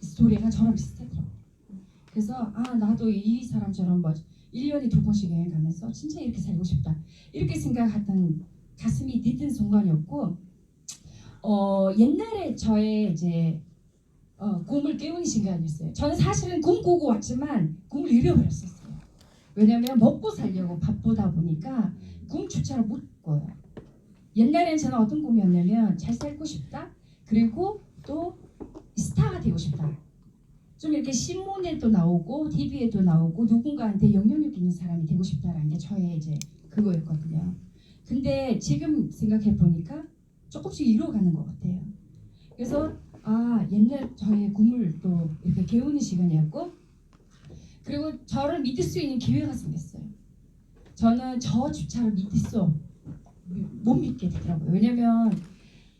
스토리가 저랑 비슷하더라고요. 그래서 나도 이 사람처럼 1년에 2번씩 여행 가면서 진짜 이렇게 살고 싶다. 이렇게 생각했던 가슴이 뛰던 순간이었고 옛날에 저의 이제 꿈을 깨우는 시간이었어요. 저는 사실은 꿈 꾸고 왔지만 꿈을 잃어버렸었어요. 왜냐하면 먹고 살려고 바쁘다 보니까 꿈조차를 못 꿔요. 옛날에는 저는 어떤 꿈이었냐면 잘 살고 싶다. 그리고 또 스타가 되고 싶다. 좀 이렇게 신문에도 나오고 TV에도 나오고 누군가한테 영향력 있는 사람이 되고 싶다라는 게 저의 이제 그거였거든요. 근데 지금 생각해 보니까 조금씩 이루어가는 것 같아요. 그래서 옛날 저의 꿈을 또 이렇게 깨우는 시간이었고, 그리고 저를 믿을 수 있는 기회가 생겼어요. 저는 저조차를 못 믿게 되더라고요. 왜냐면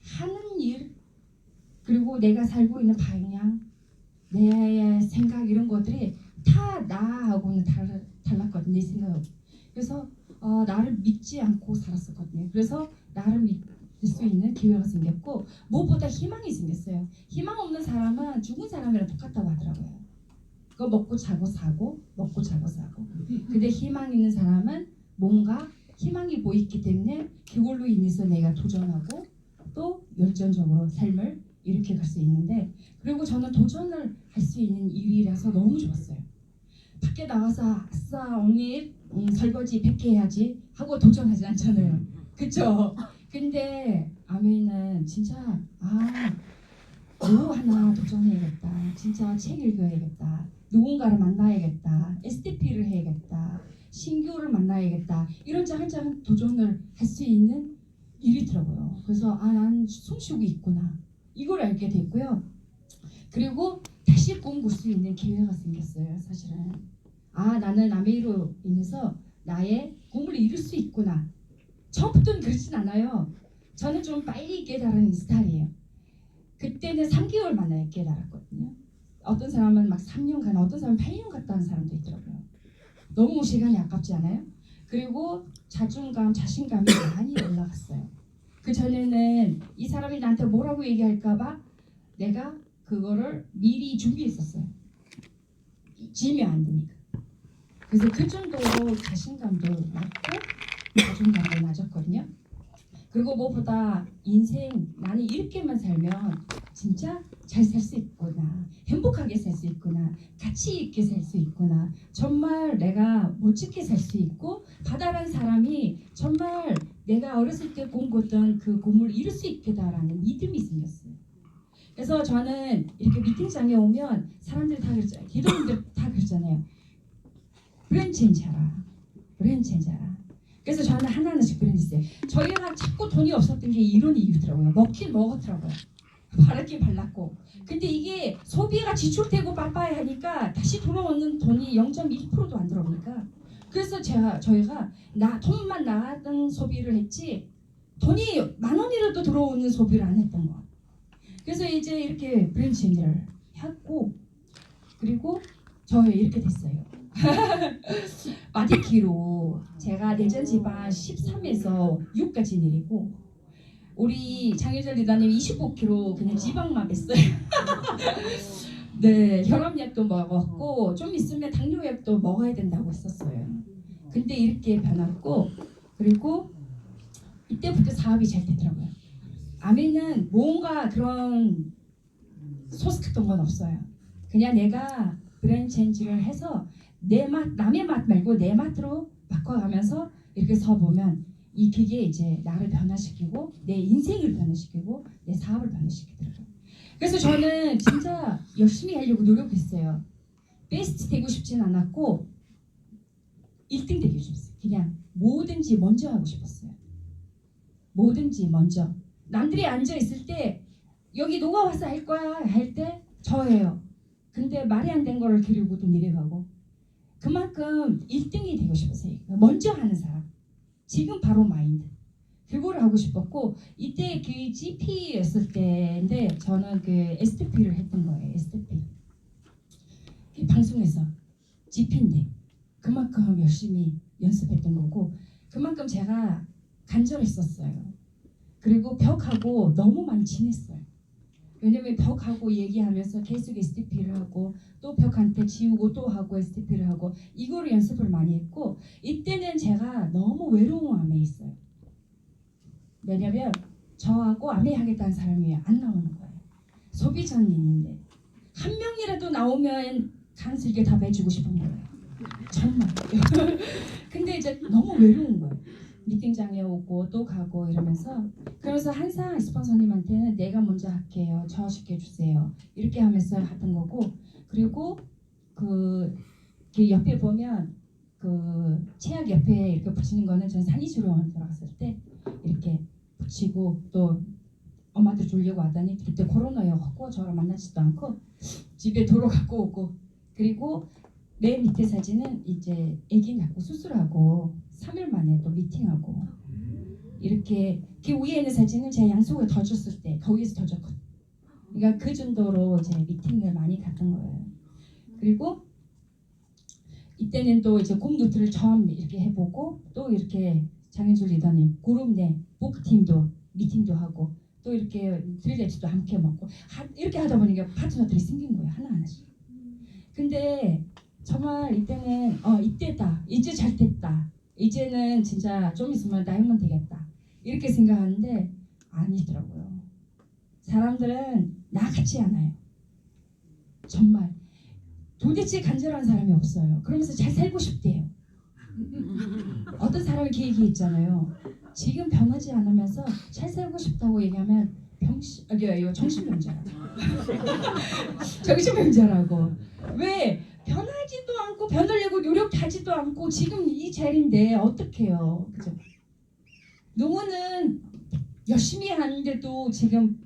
하는 일, 그리고 내가 살고 있는 방향, 내 생각 이런 것들이 다 나하고는 달랐거든요. 내 생각은. 그래서 나를 믿지 않고 살았었거든요. 그래서 나를 믿을 수 있는 기회가 생겼고, 무엇보다 희망이 생겼어요. 희망 없는 사람은 죽은 사람이랑 똑같다고 하더라고요. 그거 먹고 자고 사고 먹고 자고 사고. 근데 희망 있는 사람은 뭔가 희망이 보이기 때문에 그걸로 인해서 내가 도전하고 또 열정적으로 삶을 이렇게 갈 수 있는데, 그리고 저는 도전을 할 수 있는 일이라서 너무 좋았어요. 밖에 나가서 아싸 오늘 설거지 100개 해야지 하고 도전하지 않잖아요. 그쵸? 근데 아메이는 진짜 뭐 하나 도전해야겠다. 진짜 책 읽어야겠다. 누군가를 만나야겠다. STP를 해야겠다. 신규를 만나야겠다. 이런 한 도전을 할 수 있는 일이더라고요. 그래서 난 숨쉬고 있구나. 이걸 알게 됐고요. 그리고 다시 꿈 꿀 수 있는 기회가 생겼어요. 사실은 나는 아메이로 인해서 나의 꿈을 이룰 수 있구나. 처음부터는 그렇진 않아요. 저는 좀 빨리 깨달은 스타일이에요. 그때는 3개월 만에 깨달았거든요. 어떤 사람은 막 3년간, 어떤 사람은 8년 갔다 한 사람도 있더라고요. 너무 시간이 아깝지 않아요? 그리고 자존감, 자신감이 많이 올라갔어요. 그 전에는 이 사람이 나한테 뭐라고 얘기할까봐 내가 그거를 미리 준비했었어요. 지면 안 되니까. 그래서 그 정도로 자신감도 낮고 자존감도 낮았거든요. 그리고 무엇보다 인생, 나는 이렇게만 살면 진짜 잘 살 수 있구나, 행복하게 살 수 있구나, 가치 있게 살 수 있구나, 정말 내가 멋지게 살 수 있고 바다란 사람이 정말 내가 어렸을 때 꿈꿨던 그 꿈을 이룰 수 있겠다라는 믿음이 생겼어요. 그래서 저는 이렇게 미팅장에 오면 사람들이 다 그러잖아요. 기도원들 다 그러잖아요. 브랜드 체인지하라. 브랜드 체인지하라. 그래서 저는 하나하나씩 브랜드 있어요. 저희가 자꾸 돈이 없었던 게 이런 이유더라고요. 먹긴 먹었더라고요. 바르긴 발랐고. 근데 이게 소비가 지출되고 빠빠야 하니까 다시 돌아오는 돈이 0.1%도 안 들어오니까, 그래서 저희가 돈만 나가던 소비를 했지 돈이 10,000원이라도 들어오는 소비를 안 했던 거. 그래서 이제 이렇게 브랜드 체인지를 했고, 그리고 저 이렇게 됐어요. 마디키로 제가 내전 지방 13에서 6까지 내리고, 우리 장유절 리더님 25kg 그냥 지방만 뺐어요. 네, 혈압약도 먹었고 좀 있으면 당뇨약도 먹어야 된다고 했었어요. 근데 이렇게 변했고, 그리고 이때부터 사업이 잘 되더라고요. 아미는 뭔가 그런 소스했던 건 없어요. 그냥 내가 브랜드 체인지를 해서 내 맛, 남의 맛 말고 내 맛으로 바꿔가면서 이렇게 서보면 그게 이제 나를 변화시키고 내 인생을 변화시키고 내 사업을 변화시키더라고요. 그래서 저는 진짜 열심히 하려고 노력했어요. 베스트 되고 싶진 않았고 1등 되고 싶었어요. 그냥 뭐든지 먼저 하고 싶었어요. 뭐든지 먼저. 남들이 앉아있을 때 여기 누가 와서 할 거야 할 때 저예요. 근데 말이 안 된 거를 기르고 또 내려가고, 그만큼 1등이 되고 싶었어요. 먼저 하는 사람. 지금 바로 마인드. 그거를 하고 싶었고, 이때 그 GP였을 때인데 저는 그 STP를 했던 거예요. STP. 방송에서 GP인데 그만큼 열심히 연습했던 거고, 그만큼 제가 간절했었어요. 그리고 벽하고 너무 많이 친했어요. 왜냐면 벽하고 얘기하면서 계속 STP를 하고 또 벽한테 지우고 또 하고 STP를 하고 이거를 연습을 많이 했고 이때는 제가 너무 외로운 암에 있어요. 왜냐면 저하고 암에 하겠다는 사람이 안 나오는 거예요. 소비자는 있는데 한 명이라도 나오면 간슬게 답해주고 싶은 거예요. 정말. 근데 이제 너무 외로운 거예요. 미팅장에 오고 또 가고 이러면서 그래서 항상 스폰서님한테는 내가 먼저 할게요. 저 시켜주세요. 이렇게 하면서 하던 거고 그리고 그 옆에 보면 그 치약 옆에 이렇게 붙이는 거는 전 산이수로 들어갔을 때 이렇게 붙이고 또 엄마한테 주려고 하더니 그때 코로나여갖고 저를 만나지도 않고 집에 도로 갖고 오고 그리고 맨 밑에 사진은 이제 아기 낳고 수술하고 3일 만에 또 미팅하고 이렇게 그 위에 있는 사진은 제 양속을 더 줬을 때 거기서 더 줬거든요. 그러니까 그 정도로 이제 미팅을 많이 갔던 거예요. 그리고 이때는 또 이제 곰노트를 처음 이렇게 해보고 또 이렇게 장현주 리더님 그룹 내 복팀도 미팅도 하고 또 이렇게 드릴레츠도 함께 먹고 이렇게 하다 보니까 파트너들이 생긴 거예요. 하나하나씩. 근데 정말 이때는 이때다 이제 잘 됐다 이제는 진짜 좀 있으면 나이면 되겠다 이렇게 생각하는데 아니더라고요. 사람들은 나 같지 않아요. 정말 도대체 간절한 사람이 없어요. 그러면서 잘 살고 싶대요. 어떤 사람이 이렇게 얘기했잖아요. 지금 변하지 않으면서 잘 살고 싶다고 얘기하면 정신병자라고. 정신병자라고. 왜? 변하지도 않고 변하려고 노력하지도 않고 지금 이 자리인데 어떡해요. 그죠? 농어는 열심히 하는데도 지금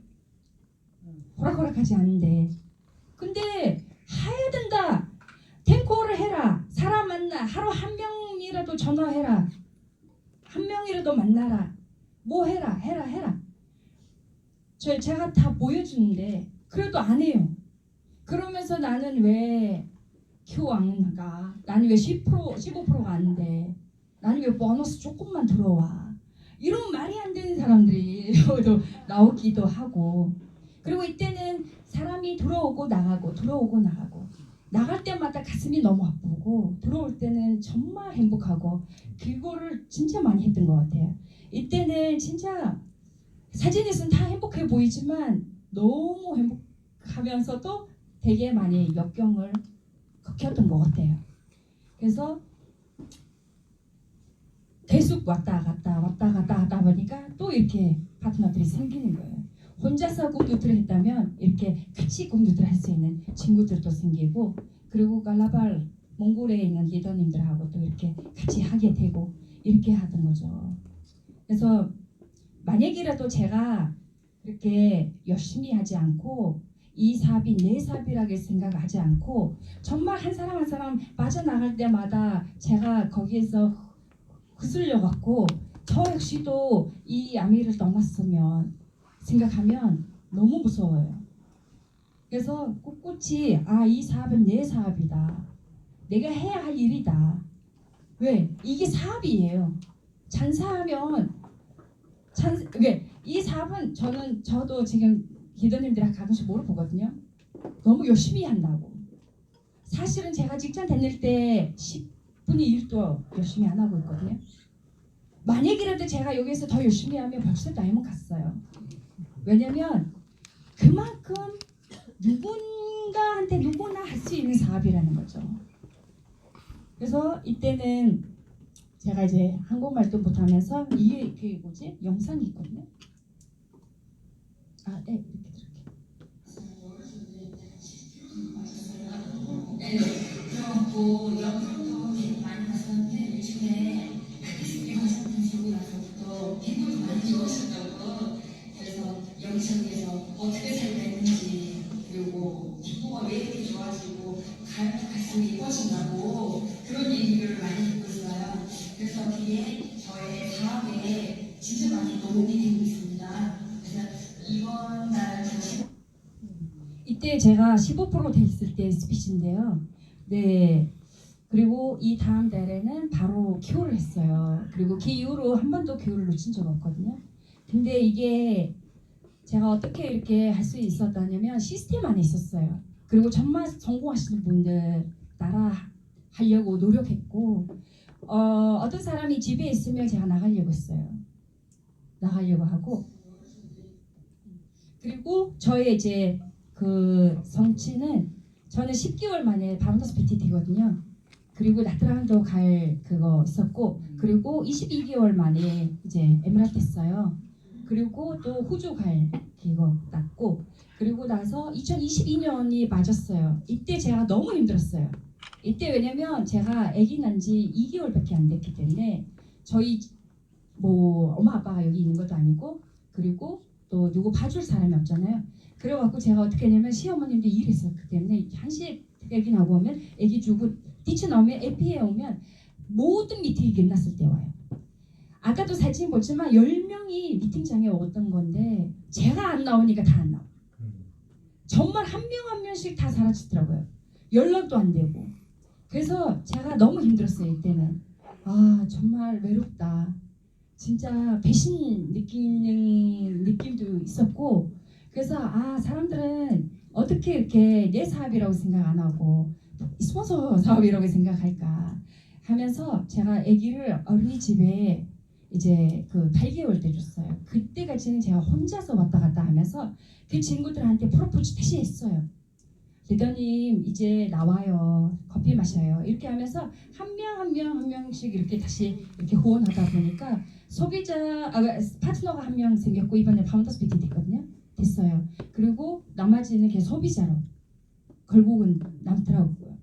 호락호락하지 않은데 근데 해야 된다. 탱코를 해라. 사람 만나. 하루 한 명이라도 전화해라. 한 명이라도 만나라. 뭐 해라. 제가 다 보여주는데 그래도 안 해요. 그러면서 나는 왜 큐 안 가? 나는 왜 10%, 15%가 안 돼? 나는 왜 보너스 조금만 들어와? 이런 말이 안 되는 사람들이 나오기도 하고 그리고 이때는 사람이 들어오고 나가고 나갈 때마다 가슴이 너무 아프고 들어올 때는 정말 행복하고 그거를 진짜 많이 했던 것 같아요. 이때는 진짜 사진에서는 다 행복해 보이지만 너무 행복하면서도 되게 많이 역경을 겪었던 것 같아요. 그래서 계속 왔다 갔다 하다 보니까 또 이렇게 파트너들이 생기는 거예요. 혼자서 곰노트를 했다면 이렇게 같이 곰노트를 할 수 있는 친구들도 생기고 그리고 갈라발 몽골에 있는 리더님들하고 또 이렇게 같이 하게 되고 이렇게 하던 거죠. 그래서 만약이라도 제가 이렇게 열심히 하지 않고 이 사업이 내 사업이라고 생각하지 않고 정말 한 사람 한 사람 빠져나갈 때마다 제가 거기에서 휘둘려 갖고 저 역시도 이 아미를 떠났으면 생각하면 너무 무서워요. 그래서 꿋꿋이 이 사업은 내 사업이다. 내가 해야 할 일이다. 왜? 이게 사업이에요. 장사하면 이 사업은 저도 지금 기도님들한테 가끔씩 물어보거든요. 너무 열심히 한다고. 사실은 제가 직장 다닐 때 10분의 1도 열심히 안 하고 있거든요. 만약이라도 제가 여기서 더 열심히 하면 벌써 다이몬 갔어요. 왜냐면 그만큼 누구나 할 수 있는 사업이라는 거죠. 그래서 이때는 제가 이제 한국말도 못하면서 이게 뭐지? 영상이 있거든요. 네, 이렇게 들을게요. 네, 그래갖고 영상도 되게 많이 봤었는데 요즘에 영상 보시고 나서부터 기분이 많이 좋으셨다고. 그래서 영상에서 어떻게 살고 있는지 그리고 기부가 왜 이렇게 좋아지고 가슴이 이뻐진다고 그런 얘기를 많이 듣고 있어요. 그래서 그게 저의 사업에 진짜 많이 도움이 되고 있습니다. 그래서 이번 달 이때 제가 15% 됐을 때 스피치인데요. 네. 그리고 이 다음 달에는 바로 기호를 했어요. 그리고 그 이후로 한 번도 기호를 놓친 적 없거든요. 근데 이게 제가 어떻게 이렇게 할 수 있었다냐면 시스템 안에 있었어요. 그리고 정말 성공하시는 분들 따라 하려고 노력했고 어떤 사람이 집에 있으면 제가 나가려고 했어요. 나가려고 하고 그리고 저의 이제 그 성취는 저는 10개월 만에 바운더스 PTT거든요. 그리고 나트랑도 갈 그거 있었고 그리고 22개월 만에 이제 에메랄드 했어요. 그리고 또 호주 갈 그거 났고 그리고 나서 2022년이 맞았어요. 이때 제가 너무 힘들었어요. 이때 왜냐면 제가 아기 난 지 2개월밖에 안 됐기 때문에 저희 뭐 엄마 아빠가 여기 있는 것도 아니고 그리고 또 누구 봐줄 사람이 없잖아요. 그래갖고 제가 어떻게 했냐면 시어머님도 일했었기 때문에 1시에 아기 나고 오면 아기 주고 뒤쳐 나오면 에피에 오면 모든 미팅이 끝났을 때 와요. 아까도 사진 보지만 10명이 미팅장에 왔던 건데 제가 안 나오니까 다 안 나와. 정말 한 명 한 명씩 다 사라지더라고요. 연락도 안 되고. 그래서 제가 너무 힘들었어요. 이때는. 아 정말 외롭다. 진짜 배신 느끼는 느낌도 있었고 그래서 아 사람들은 어떻게 이렇게 내 사업이라고 생각 안 하고 스폰서 사업이라고 생각할까 하면서 제가 아기를 어린이집에 이제 그 8개월 때 줬어요. 그때까지는 제가 혼자서 왔다 갔다 하면서 그 친구들한테 프로포즈 다시 했어요. 리더님 이제 나와요. 커피 마셔요. 이렇게 하면서 한 명 한 명씩 이렇게 다시 이렇게 후원하다 보니까 소비자 파트너가 한 명 생겼고 이번에 파운더스 PT 됐거든요. 됐어요. 그리고 나머지는 계속 소비자로 결국은 남더라고요.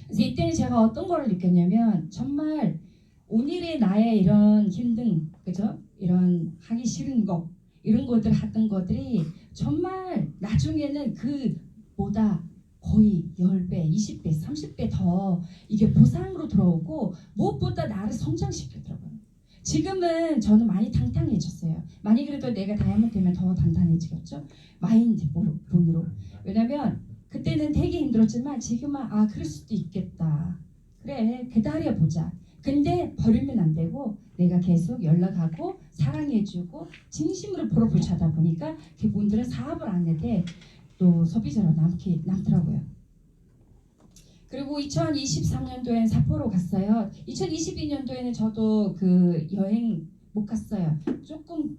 그래서 이때는 제가 어떤 거를 느꼈냐면 정말 오늘의 나의 이런 힘든 그죠? 이런 하기 싫은 거 이런 것들 했던 것들이 정말 나중에는 그보다 거의 10배, 20배, 30배 더 이게 보상으로 들어오고 무엇보다 나를 성장시키더라고요. 지금은 저는 많이 탕탕해졌어요. 많이 그래도 내가 다이아몬드 되면 더 단단해지겠죠? 마인드 본으로. 왜냐면 그때는 되게 힘들었지만 지금은 아 그럴 수도 있겠다. 그래 기다려보자. 근데 버리면 안 되고 내가 계속 연락하고 사랑해주고 진심으로 프로포즈 하다 보니까 그분들은 사업을 안 해도 또 소비자로 남더라고요. 그리고 2023년도엔 삿포로 갔어요. 2022년도에는 저도 그 여행 못 갔어요. 조금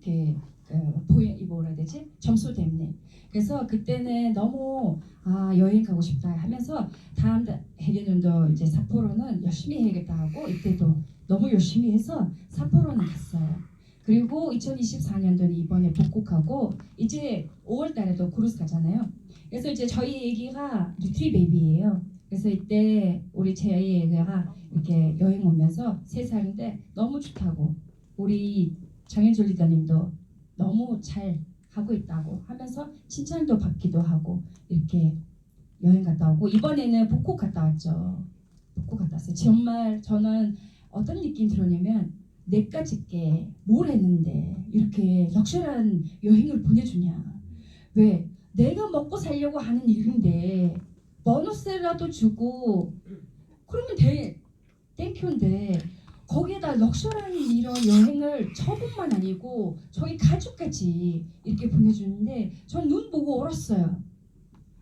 뭐라 해야 되지? 점수 때문에. 그래서 그때는 너무 여행 가고 싶다 하면서 다음 해년도 이제 삿포로는 열심히 해야겠다 하고 이때도 너무 열심히 해서 삿포로는 갔어요. 그리고 2024년도는 이번에 복국하고 이제 5월 달에도 크루즈 가잖아요. 그래서 이제 저희 애기가 뉴트리 베이비예요. 그래서 이때 우리 제 애기가 이렇게 여행 오면서 3살인데 너무 좋다고 우리 정현주 리더님도 너무 잘 하고 있다고 하면서 칭찬도 받기도 하고 이렇게 여행 갔다 오고 이번에는 북극 갔다 왔죠. 북극 갔다 왔어요. 정말 저는 어떤 느낌 들었냐면 내가 짓게 뭘 했는데 이렇게 럭셔리한 여행을 보내주냐. 왜? 내가 먹고 살려고 하는 일인데 보너스라도 주고 그러면 땡큐인데 거기에다 럭셔리한 이런 여행을 저뿐만 아니고 저희 가족까지 이렇게 보내주는데 전 눈 보고 얼었어요.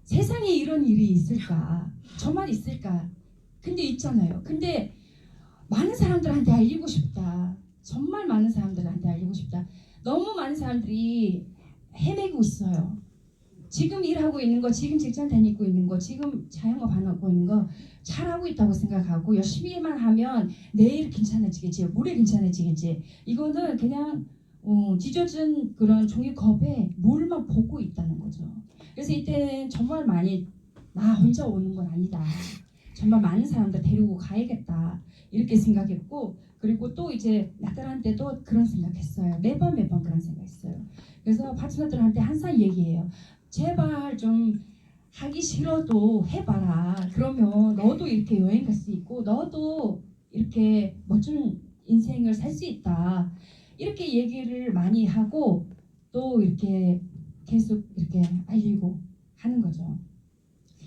세상에 이런 일이 있을까? 정말 있을까? 근데 있잖아요. 근데 많은 사람들한테 알리고 싶다. 정말 많은 사람들한테 알리고 싶다. 너무 많은 사람들이 헤매고 있어요. 지금 일하고 있는 거, 지금 직장 다니고 있는 거, 지금 자영업 하고 있는 거 잘하고 있다고 생각하고 열심히만 하면 내일 괜찮아지겠지, 모레 괜찮아지겠지. 이거는 그냥 찢어진 그런 종이컵에 물만 보고 있다는 거죠. 그래서 이때는 정말 많이 나 혼자 오는 건 아니다. 정말 많은 사람들 데리고 가야겠다 이렇게 생각했고 그리고 또 이제 나들한테도 그런 생각했어요. 매번 그런 생각했어요. 그래서 파트너들한테 항상 얘기해요. 제발 좀 하기 싫어도 해봐라. 그러면 너도 이렇게 여행 갈 수 있고 너도 이렇게 멋진 인생을 살 수 있다. 이렇게 얘기를 많이 하고 또 이렇게 계속 이렇게 알리고 하는 거죠.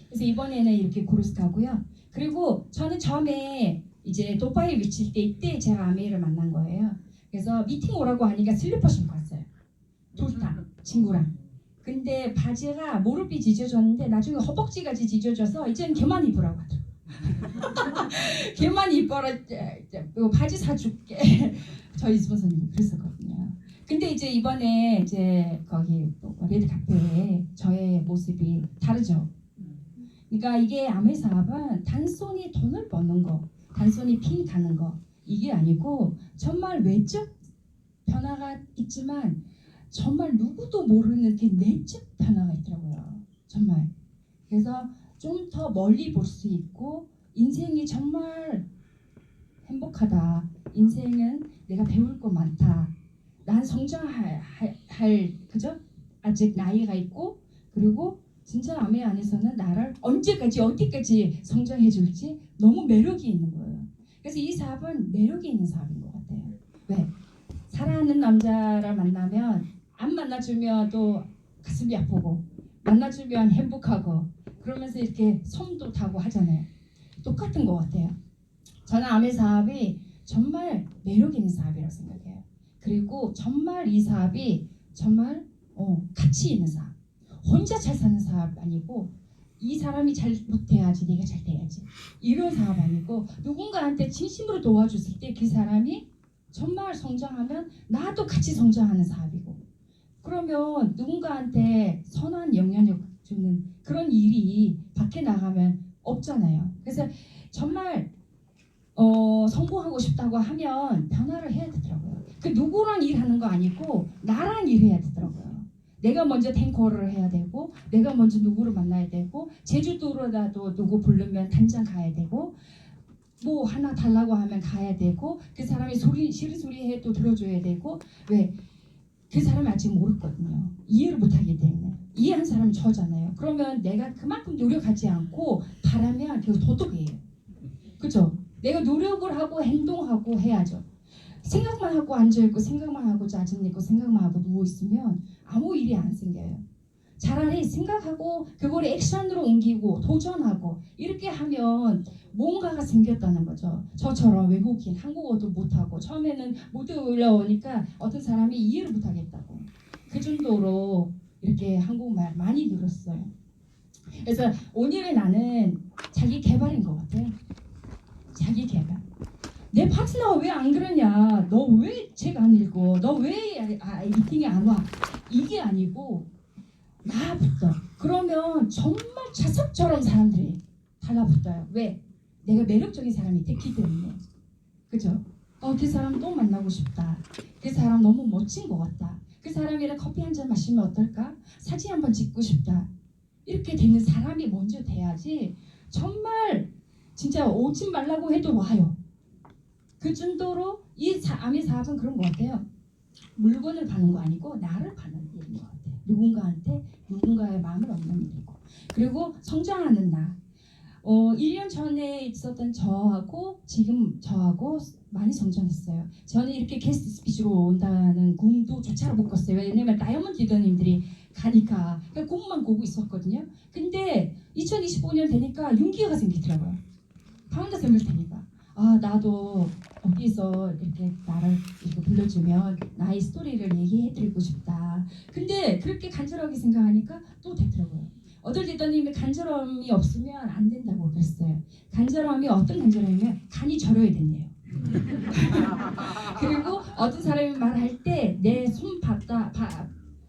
그래서 이번에는 이렇게 고르스 가고요. 그리고 저는 처음에 이제 도바이에 미칠 때 이때 제가 아메이를 만난 거예요. 그래서 미팅 오라고 하니까 슬리퍼 신고 왔어요. 둘 다. 친구랑. 근데 바지가 무릎이 찢어졌는데 나중에 허벅지까지 찢어져서 이제는 걔만 입으라고 하더라고. 걔만 입어라. 이거 바지 사줄게. 저희 스폰서님 그랬었거든요. 근데 이제 이번에 이제 거기 레드 카페에 저의 모습이 다르죠. 그러니까 이게 아메 사업은 단순히 돈을 버는 거, 단순히 핀 가는 거 이게 아니고 정말 외적 변화가 있지만 정말 누구도 모르는 그 내적 변화가 있더라고요. 정말. 그래서 좀 더 멀리 볼 수 있고 인생이 정말 행복하다. 인생은 내가 배울 거 많다. 난 성장할 그죠? 아직 나이가 있고 그리고 진짜 아메 안에서는 나를 언제까지 어디까지 성장해 줄지 너무 매력이 있는 거예요. 그래서 이 사업은 매력이 있는 사업인 것 같아요. 왜? 사랑하는 남자를 만나면 안 만나주면 또 가슴이 아프고 만나주면 행복하고 그러면서 이렇게 섬도 타고 하잖아요. 똑같은 것 같아요. 저는 아메 사업이 정말 매력 있는 사업이라고 생각해요. 그리고 정말 이 사업이 정말 가치 있는 사업. 혼자 잘 사는 사업 아니고 이 사람이 잘 못해야지 내가 잘 돼야지 이런 사업 아니고 누군가한테 진심으로 도와줬을 때 그 사람이 정말 성장하면 나도 같이 성장하는 사업이고 그러면 누군가한테 선한 영향력 주는 그런 일이 밖에 나가면 없잖아요. 그래서 정말 성공하고 싶다고 하면 변화를 해야 되더라고요. 그 누구랑 일하는 거 아니고 나랑 일해야 되더라고요. 내가 먼저 탱커를 해야 되고 내가 먼저 누구를 만나야 되고 제주도로라도 누구 부르면 당장 가야 되고 뭐 하나 달라고 하면 가야 되고 그 사람이 시리소리 해도 들어줘야 되고 왜? 그 사람이 아직 모르거든요. 이해를 못하기 때문에 이해한 사람이 저잖아요. 그러면 내가 그만큼 노력하지 않고 바라면 그거 도덕이에요. 그죠? 내가 노력을 하고 행동하고 해야죠. 생각만 하고 앉아있고 생각만 하고 짜증내고 생각만 하고 누워있으면 아무 일이 안 생겨요. 차라리 생각하고 그걸 액션으로 옮기고 도전하고 이렇게 하면 뭔가가 생겼다는 거죠. 저처럼 외국인 한국어도 못하고 처음에는 못 올라오니까 어떤 사람이 이해를 못하겠다고 그 정도로 이렇게 한국말 많이 늘었어요. 그래서 오늘의 나는 자기 개발인 것 같아요. 자기 개발. 내 파트너가 왜 안 그러냐? 너 왜 책 안 읽어? 너 왜 미팅에 안 와? 이게 아니고 나부터. 그러면 정말 자석처럼 사람들이 달라붙어요. 왜? 내가 매력적인 사람이 됐기 때문에. 그죠? 그 사람 또 만나고 싶다. 그 사람 너무 멋진 것 같다. 그 사람이랑 커피 한 잔 마시면 어떨까? 사진 한번 찍고 싶다. 이렇게 되는 사람이 먼저 돼야지 정말 진짜 오지 말라고 해도 와요. 그 정도로 이 아메 사업은 그런 것 같아요. 물건을 파는 거 아니고 나를 파는 일인 것 같아요. 누군가한테 누군가의 마음을 얻는 일이고 그리고 성장하는 나. 1년 전에 있었던 저하고 지금 저하고 많이 성장했어요. 저는 이렇게 게스트 스피치로 온다는 꿈도 조차로 못 꿨어요. 왜냐면 다이아몬드 리더님들이 가니까 꿈만 꾸고 있었거든요. 근데 2025년 되니까 용기가 생기더라고요. 파운더 쌤을 되니까 나도 거기서 이렇게 나를 이렇게 불러주면 나의 스토리를 얘기해드리고 싶다. 근데 그렇게 간절하게 생각하니까 또 되더라고요. 어떨 리더님이 간절함이 없으면 안 된다고 그랬어요. 간절함이 어떤 간절함이면 간이 절여야 된대요. 그리고 어떤 사람이 말할 때 내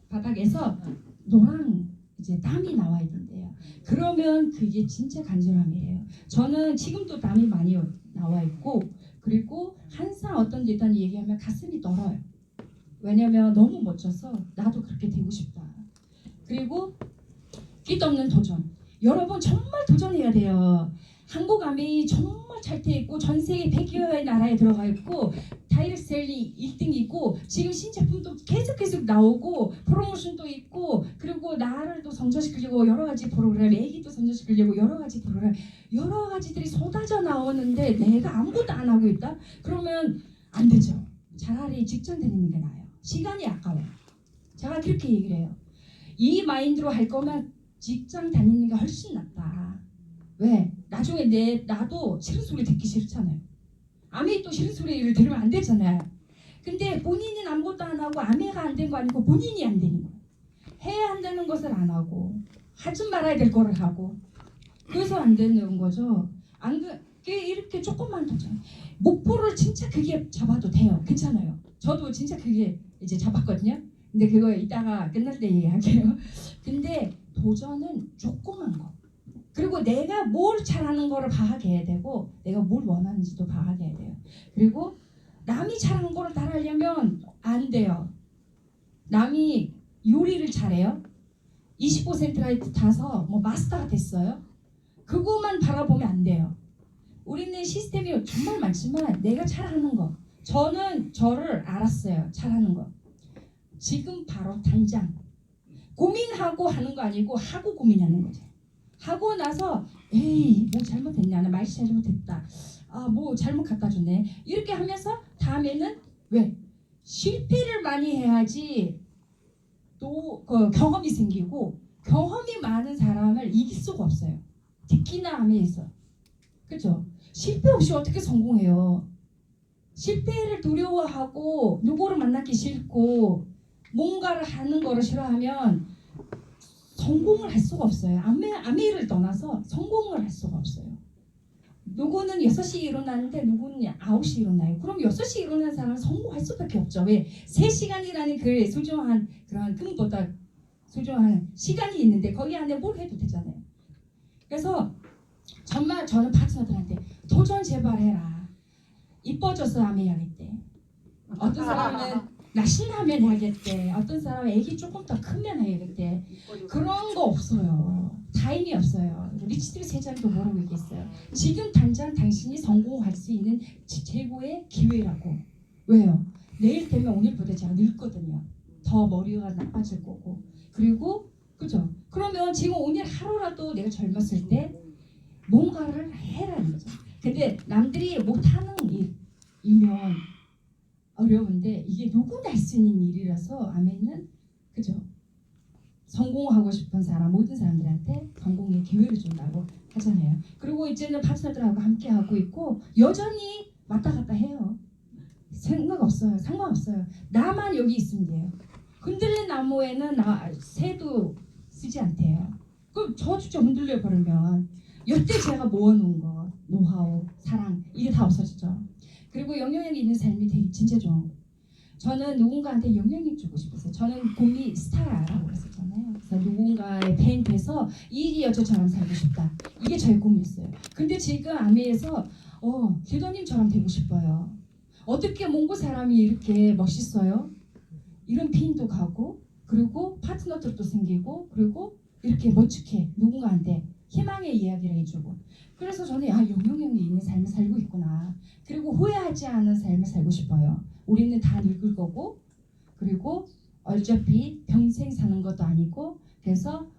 손바닥에서 노랑 이제 땀이 나와야 된대요. 그러면 그게 진짜 간절함이에요. 저는 지금도 땀이 많이 나와 있고 그리고 항상 어떤 리더님 얘기하면 가슴이 떨어요. 왜냐면 너무 멋져서 나도 그렇게 되고 싶다. 그리고 끝없는 도전. 여러분 정말 도전해야 돼요. 한국 아메이 정말 잘 돼 있고 전 세계 100여의 나라에 들어가 있고 다이렉트 셀링 1등이고 지금 신제품도 계속 나오고 프로모션도 있고 그리고 나를 또 성장시키려고 여러 가지 프로그램 애기도 성장시키려고 여러 가지 프로그램 여러 가지들이 쏟아져 나오는데 내가 아무것도 안 하고 있다? 그러면 안 되죠. 차라리 직장 다니는 게 나아요. 시간이 아까워요. 제가 그렇게 얘기를 해요. 이 마인드로 할 거면 직장 다니는 게 훨씬 낫다. 왜? 나중에 나도 싫은 소리 듣기 싫잖아요. 아메이 또 싫은 소리를 들으면 안 되잖아요. 근데 본인은 아무것도 안 하고 아메가 안 된 거 아니고 본인이 안 되는 거예요. 해야 한다는 것을 안 하고 하지 말아야 될 거를 하고 그래서 안 되는 거죠. 안 그게 이렇게 조금만 더 목표를 진짜 그게 잡아도 돼요. 괜찮아요. 저도 진짜 그게 이제 잡았거든요. 근데 그거 이따가 끝날 때 얘기할게요. 근데 도전은 조그만 거. 그리고 내가 뭘 잘하는 거를 파악해야 되고 내가 뭘 원하는지도 파악해야 돼요. 그리고 남이 잘하는 거를 따라하려면 안 돼요. 남이 요리를 잘해요. 25%라이트 타서 뭐 마스터가 됐어요. 그것만 바라보면 안 돼요. 우리는 시스템이 정말 많지만 내가 잘하는 거. 저는 저를 알았어요. 잘하는 거. 지금 바로 당장 고민하고 하는 거 아니고 하고 고민하는 거죠. 하고 나서 에이 뭐 잘못했냐 나 말씨 잘못했다. 아 뭐 잘못 갖다 줬네. 이렇게 하면서 다음에는 왜 실패를 많이 해야지 또 경험이 생기고 경험이 많은 사람을 이길 수가 없어요. 특히나 암에서 그죠? 실패 없이 어떻게 성공해요? 실패를 두려워하고 누구를 만나기 싫고 뭔가를 하는 거를 싫어하면 성공을 할 수가 없어요. 암회를 떠나서 성공을 할 수가 없어요. 누구는 6시에 일어나는데 누구는 9시에 일어나요. 그럼 6시에 일어나는 사람은 성공할 수밖에 없죠. 왜? 3시간이라는 그 소중한 그런 금보다 소중한 시간이 있는데 거기 안에 뭘 해도 되잖아요. 그래서 정말 저는 파트너들한테 도전 제발 해라. 이뻐져서 암 해야겠대. 어떤 사람은 날씬하면 해야겠대. 어떤 사람은 애기 조금 더 크면 해야겠대. 그런 거 없어요. 타임이 없어요. 리치드비 세자도 뭐라고 얘기했어요. 지금 당장 당신이 성공할 수 있는 최고의 기회라고. 왜요? 내일 되면 오늘보다 제가 늙거든요. 더 머리가 나빠질 거고. 그리고 그죠? 그러면 지금 오늘 하루라도 내가 젊었을 때 뭔가를 해라는 거죠. 근데 남들이 못하는 일이면 어려운데 이게 누구나 할 수 있는 일이라서 아멘은 그죠? 성공하고 싶은 사람 모든 사람들한테 성공의 기회를 준다고 하잖아요. 그리고 이제는 파트너들하고 함께 하고 있고 여전히 왔다 갔다 해요. 생각 없어요. 상관없어요. 나만 여기 있으면 돼요. 흔들린 나무에는 새도 쓰지 않대요. 그럼 저 진짜 흔들려 버리면 여태 제가 모아놓은 거 노하우, 사랑 이게 다 없어지죠. 그리고 영향력이 있는 삶이 되게 진짜 좋은 거. 저는 누군가한테 영향력 주고 싶었어요. 저는 곰이 스타라고 그랬었잖아요. 그래서 누군가의 팬 돼서 이 여자처럼 살고 싶다. 이게 저의 꿈이었어요. 근데 지금 아미에서 기도님처럼 되고 싶어요. 어떻게 몽고 사람이 이렇게 멋있어요? 이런 핀도 가고 그리고 파트너들도 생기고 그리고 이렇게 멋지게 누군가한테 희망의 이야기를 해주고 그래서 저는 영향력이 있는 삶을 살고 있구나. 그리고 후회하지 않은 삶을 살고 싶어요. 우리는 다 늙을 거고 그리고 어차피 평생 사는 것도 아니고 그래서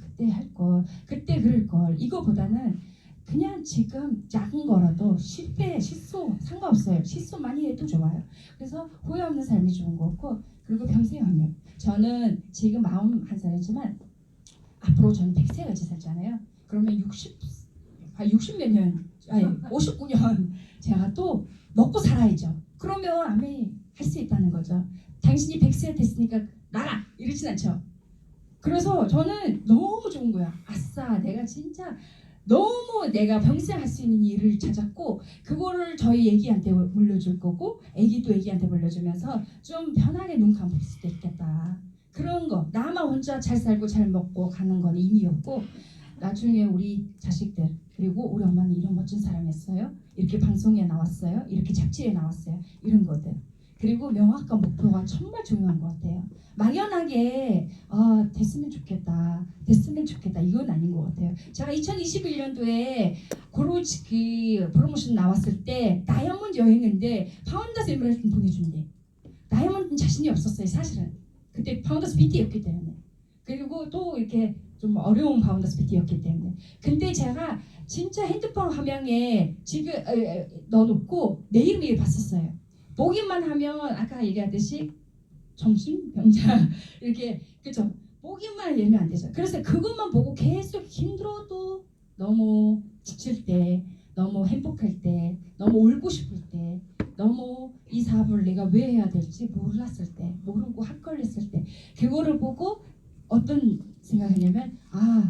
그때 할 걸 그때 그럴 걸 이거보다는 그냥 지금 작은 거라도 실수 상관없어요. 실수 많이 해도 좋아요. 그래서 후회 없는 삶이 좋은 거고 그리고 평생 학력. 저는 지금 41살이지만 앞으로 저는 100세까지 살잖아요. 그러면 60몇 년, 아니 59년 제가 또 먹고 살아야죠. 그러면 아멘 할 수 있다는 거죠. 당신이 100세 됐으니까 나라 이러진 않죠. 그래서 저는 너무 좋은 거야. 아싸 내가 진짜 너무 내가 평생 할 수 있는 일을 찾았고 그거를 저희 애기한테 물려줄 거고 애기도 애기한테 물려주면서 좀 편하게 눈 감을 수도 있겠다. 그런 거 나만 혼자 잘 살고 잘 먹고 가는 건 의미였고 나중에 우리 자식들 그리고 우리 엄마는 이런 멋진 사람이었어요. 이렇게 방송에 나왔어요. 이렇게 잡지에 나왔어요. 이런 것들. 그리고 명확한 목표가 정말 중요한 것 같아요. 막연하게 됐으면 좋겠다. 이건 아닌 것 같아요. 제가 2021년도에 고로츠키 프로모션 나왔을 때 다이아몬드 여행인데 파운더스 에메랄드 보내준대. 다이아몬드는 자신이 없었어요. 사실은. 그때 파운더스 PT였기 때문에. 그리고 또 이렇게 좀 어려운 파운더스 PT였기 때문에. 근데 제가 진짜 핸드폰 화면에 지금 넣어놓고 매일매일 봤었어요. 보기만 하면 아까 얘기하듯이 정신병자 이렇게 그죠? 보기만 하면 안 되죠. 그래서 그것만 보고 계속 힘들어도 너무 지칠 때, 너무 행복할 때, 너무 울고 싶을 때, 너무 이 사업을 내가 왜 해야 될지 몰랐을 때, 모르고 핫걸렸을 때, 그거를 보고 어떤 생각하냐면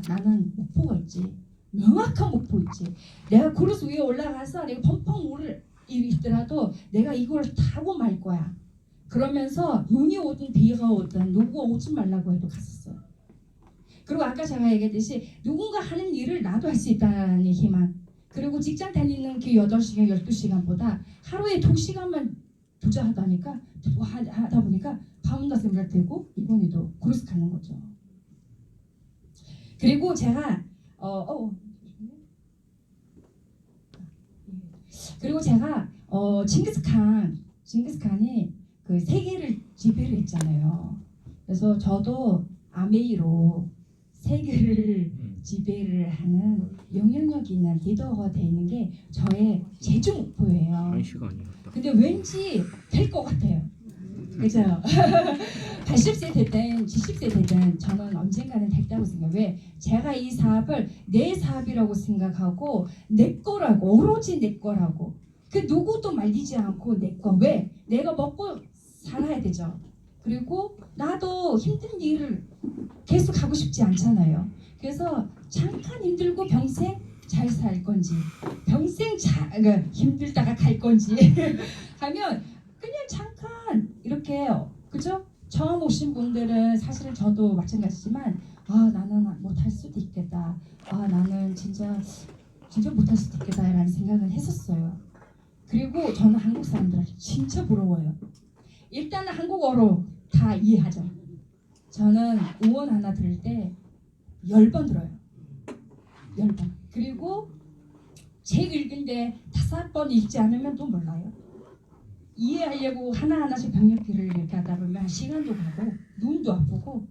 나는 목표가 있지. 명확한 목표 있지. 내가 크루즈 위에 올라가서 내가 펑펑 울을 일이 있더라도 내가 이걸 타고 말 거야. 그러면서 눈이 오든 비가 오든 누구가 오지 말라고 해도 갔었어. 그리고 아까 제가 얘기했듯이 누군가 하는 일을 나도 할 수 있다는 희망. 그리고 직장 다니는 그 8시간, 12시간보다 하루에 2시간만 투자하다 보니까 파운더스를 되고 이번에도 크루즈 가는 거죠. 그리고 제가 칭기스칸이 그 세계를 지배를 했잖아요. 그래서 저도 아메이로 세계를 지배를 하는 영향력 있는 리더가 되는 게 저의 최종 목표예요. 한 시간이었다. 근데 왠지 될 것 같아요. 그죠? 80세 됐든 70세 됐든 저는 언젠가는 됐다고 생각해요. 왜? 제가 이 사업을 내 사업이라고 생각하고 내 거라고, 오로지 내 거라고. 그 누구도 말리지 않고 내 거. 왜? 내가 먹고 살아야 되죠. 그리고 나도 힘든 일을 계속 하고 싶지 않잖아요. 그래서 잠깐 힘들고 평생 잘 살 건지, 평생 힘들다가 갈 건지 하면 그냥 잠깐 이렇게, 그죠? 처음 오신 분들은 사실 저도 마찬가지지만 나는 못할 수도 있겠다. 나는 진짜 못할 수도 있겠다라는 생각을 했었어요. 그리고 저는 한국 사람들 진짜 부러워요. 일단은 한국어로 다 이해하죠. 저는 응원 하나 들을 때 10번 들어요. 10번. 그리고 책 읽는데 5번 읽지 않으면 또 몰라요. 이해하려고 하나하나씩 병력기를 이렇게 하다 보면 시간도 가고 눈도 아프고,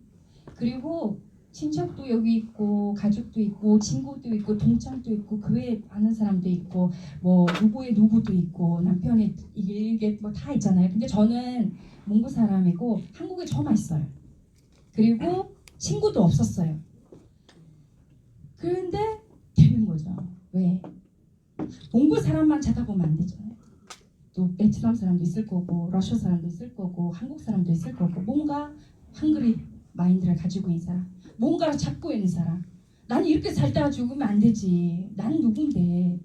그리고 친척도 여기 있고 가족도 있고 친구도 있고 동창도 있고 그 외에 아는 사람도 있고 뭐 누구의 누구도 있고 남편의 이게 뭐 다 있잖아요. 근데 저는 몽고 사람이고 한국에 처음 왔어요. 그리고 친구도 없었어요. 그런데 되는 거죠. 왜? 몽고 사람만 쳐다보면 안 되잖아요. 또 베트남 사람도 있을 거고 러시아 사람도 있을 거고 한국 사람도 있을 거고 뭔가 헝그리 마인드를 가지고 있는 사람, 뭔가를 찾고 있는 사람. 나는 이렇게 살다가 죽으면 안 되지. 난 누군데.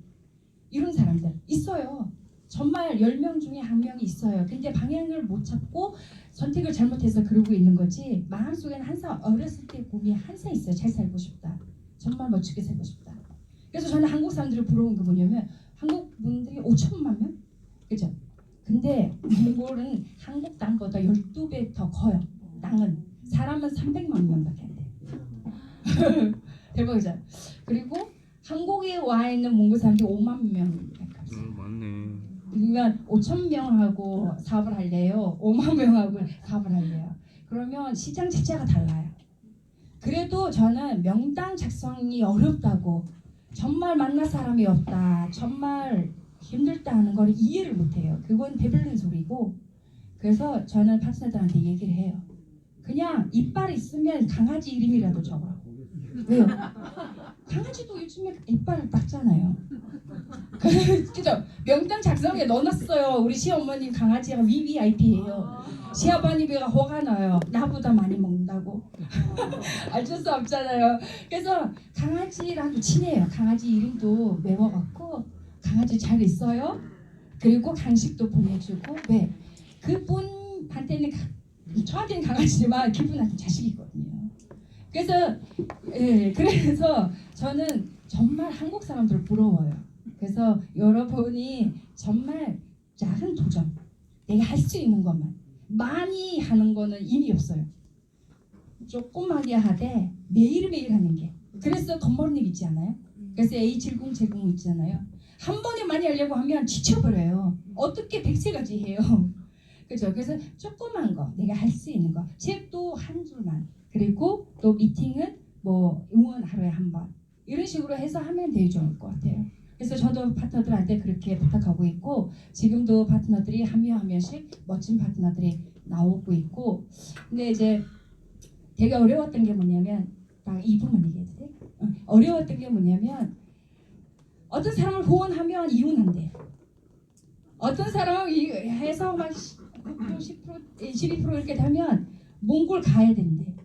이런 사람들 있어요. 정말 10명 중에 1명이 있어요. 근데 방향을 못 찾고 선택을 잘못해서 그러고 있는 거지, 마음속에는 항상 어렸을 때 꿈이 항상 있어요. 잘 살고 싶다. 정말 멋지게 살고 싶다. 그래서 저는 한국 사람들이 부러운 게 뭐냐면 한국 분들이 5천만 명? 그죠? 근데 몽골은 한국 땅보다 12배 더 커요. 땅은. 사람은 300만 명밖에 안 돼요. 대박이죠? 그리고 한국에 와 있는 몽골 사람들이 5만 명밖에 없어요. 맞네. 그러면 5천 명하고 사업을 할래요? 5만 명하고 사업을 할래요? 그러면 시장 자체가 달라요. 그래도 저는 명당 작성이 어렵다고, 정말 만날 사람이 없다, 정말 힘들다 하는 걸 이해를 못해요. 그건 배불른 소리고. 그래서 저는 파트너들한테 얘기를 해요. 그냥 이빨 있으면 강아지 이름이라도 적어. 왜요? 강아지도 요즘에 이빨을 닦잖아요. 그죠? 명단 작성에 넣어놨어요. 우리 시어머님 강아지가 VVIP예요. 시아버님이가 화가 나요. 나보다 많이 먹는다고. 어쩔 수 없잖아요. 그래서 강아지랑도 친해요. 강아지 이름도 외워갖고 강아지 잘 있어요. 그리고 간식도 보내주고. 왜? 그분한테는 저한테는 강아지지만 그분한테는 자식이거든요. 그래서 저는 정말 한국 사람들 부러워요. 그래서 여러분이 정말 작은 도전, 내가 할 수 있는 것만, 많이 하는 거는 의미 없어요. 조그맣게 하되 매일매일 하는 게. 그래서 겉머리님 있지 않아요? 그래서 A70 제공 있잖아요. 한 번에 많이 하려고 하면 지쳐버려요. 어떻게 100세까지 해요? 그죠? 그래서 조그만 거, 내가 할 수 있는 거, 책도 한 줄만, 그리고 또 미팅은 뭐 응원 하루에 한 번, 이런 식으로 해서 하면 되게 좋을 것 같아요. 그래서 저도 파트너들한테 그렇게 부탁하고 있고, 지금도 파트너들이 한 명 한 명씩 멋진 파트너들이 나오고 있고. 근데 이제 되게 어려웠던 게 뭐냐면, 딱 2분만 얘기해도 돼? 어려웠던 게 뭐냐면, 어떤 사람을 후원하면 이혼한대. 어떤 사람은 해서 막 10%, 12% 이렇게 되면 몽골 가야 된대.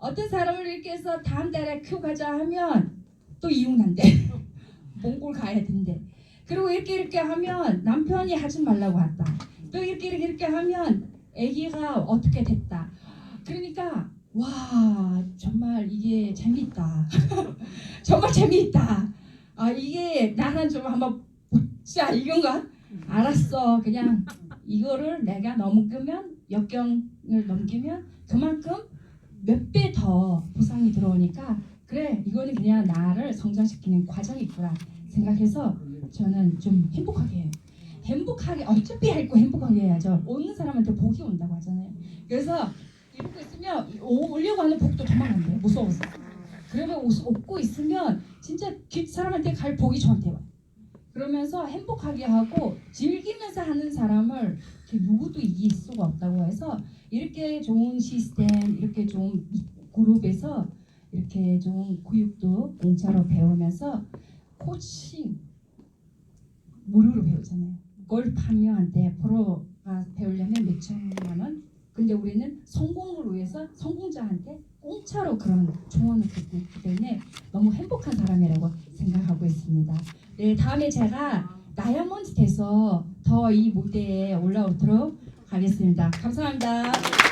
어떤 사람을 이렇게 해서 다음 달에 큐 가자 하면 또 이혼한대. 몽골 가야 된대. 그리고 이렇게 하면 남편이 하지 말라고 했다. 또 이렇게 하면 아기가 어떻게 됐다. 그러니까 와 정말 이게 재밌다. 정말 재미있다. 아 이게 나는 좀 한번 보자 이건가? 알았어. 그냥 이거를 내가 넘기면 역경을 넘기면 그만큼 몇 배 더 보상이 들어오니까 그래 이거는 그냥 나를 성장시키는 과정이구나 생각해서 저는 좀 행복하게 해요. 행복하게 어차피 할 거 행복하게 해야죠. 오는 사람한테 복이 온다고 하잖아요. 그래서 이러고 있으면 오려고 하는 복도 도망간대요. 무서워서. 그러면 웃고 있으면 진짜 뒷 사람한테 갈 복이 저한테 와요. 그러면서 행복하게 하고 즐기면서 하는 사람을 누구도 이길 수가 없다고 해서 이렇게 좋은 시스템, 이렇게 좋은 그룹에서 이렇게 좋은 교육도 공짜로 배우면서 코칭 무료로 배우잖아요. 골프 한 명한테 프로가 배우려면 몇 천만 원. 근데 우리는 성공을 위해서 성공자한테 공짜로 그런 조언을 듣고 있기 때문에 너무 행복한 사람이라고 생각하고 있습니다. 네, 다음에 제가 다이아몬드 돼서 더 이 무대에 올라오도록 하겠습니다. 감사합니다.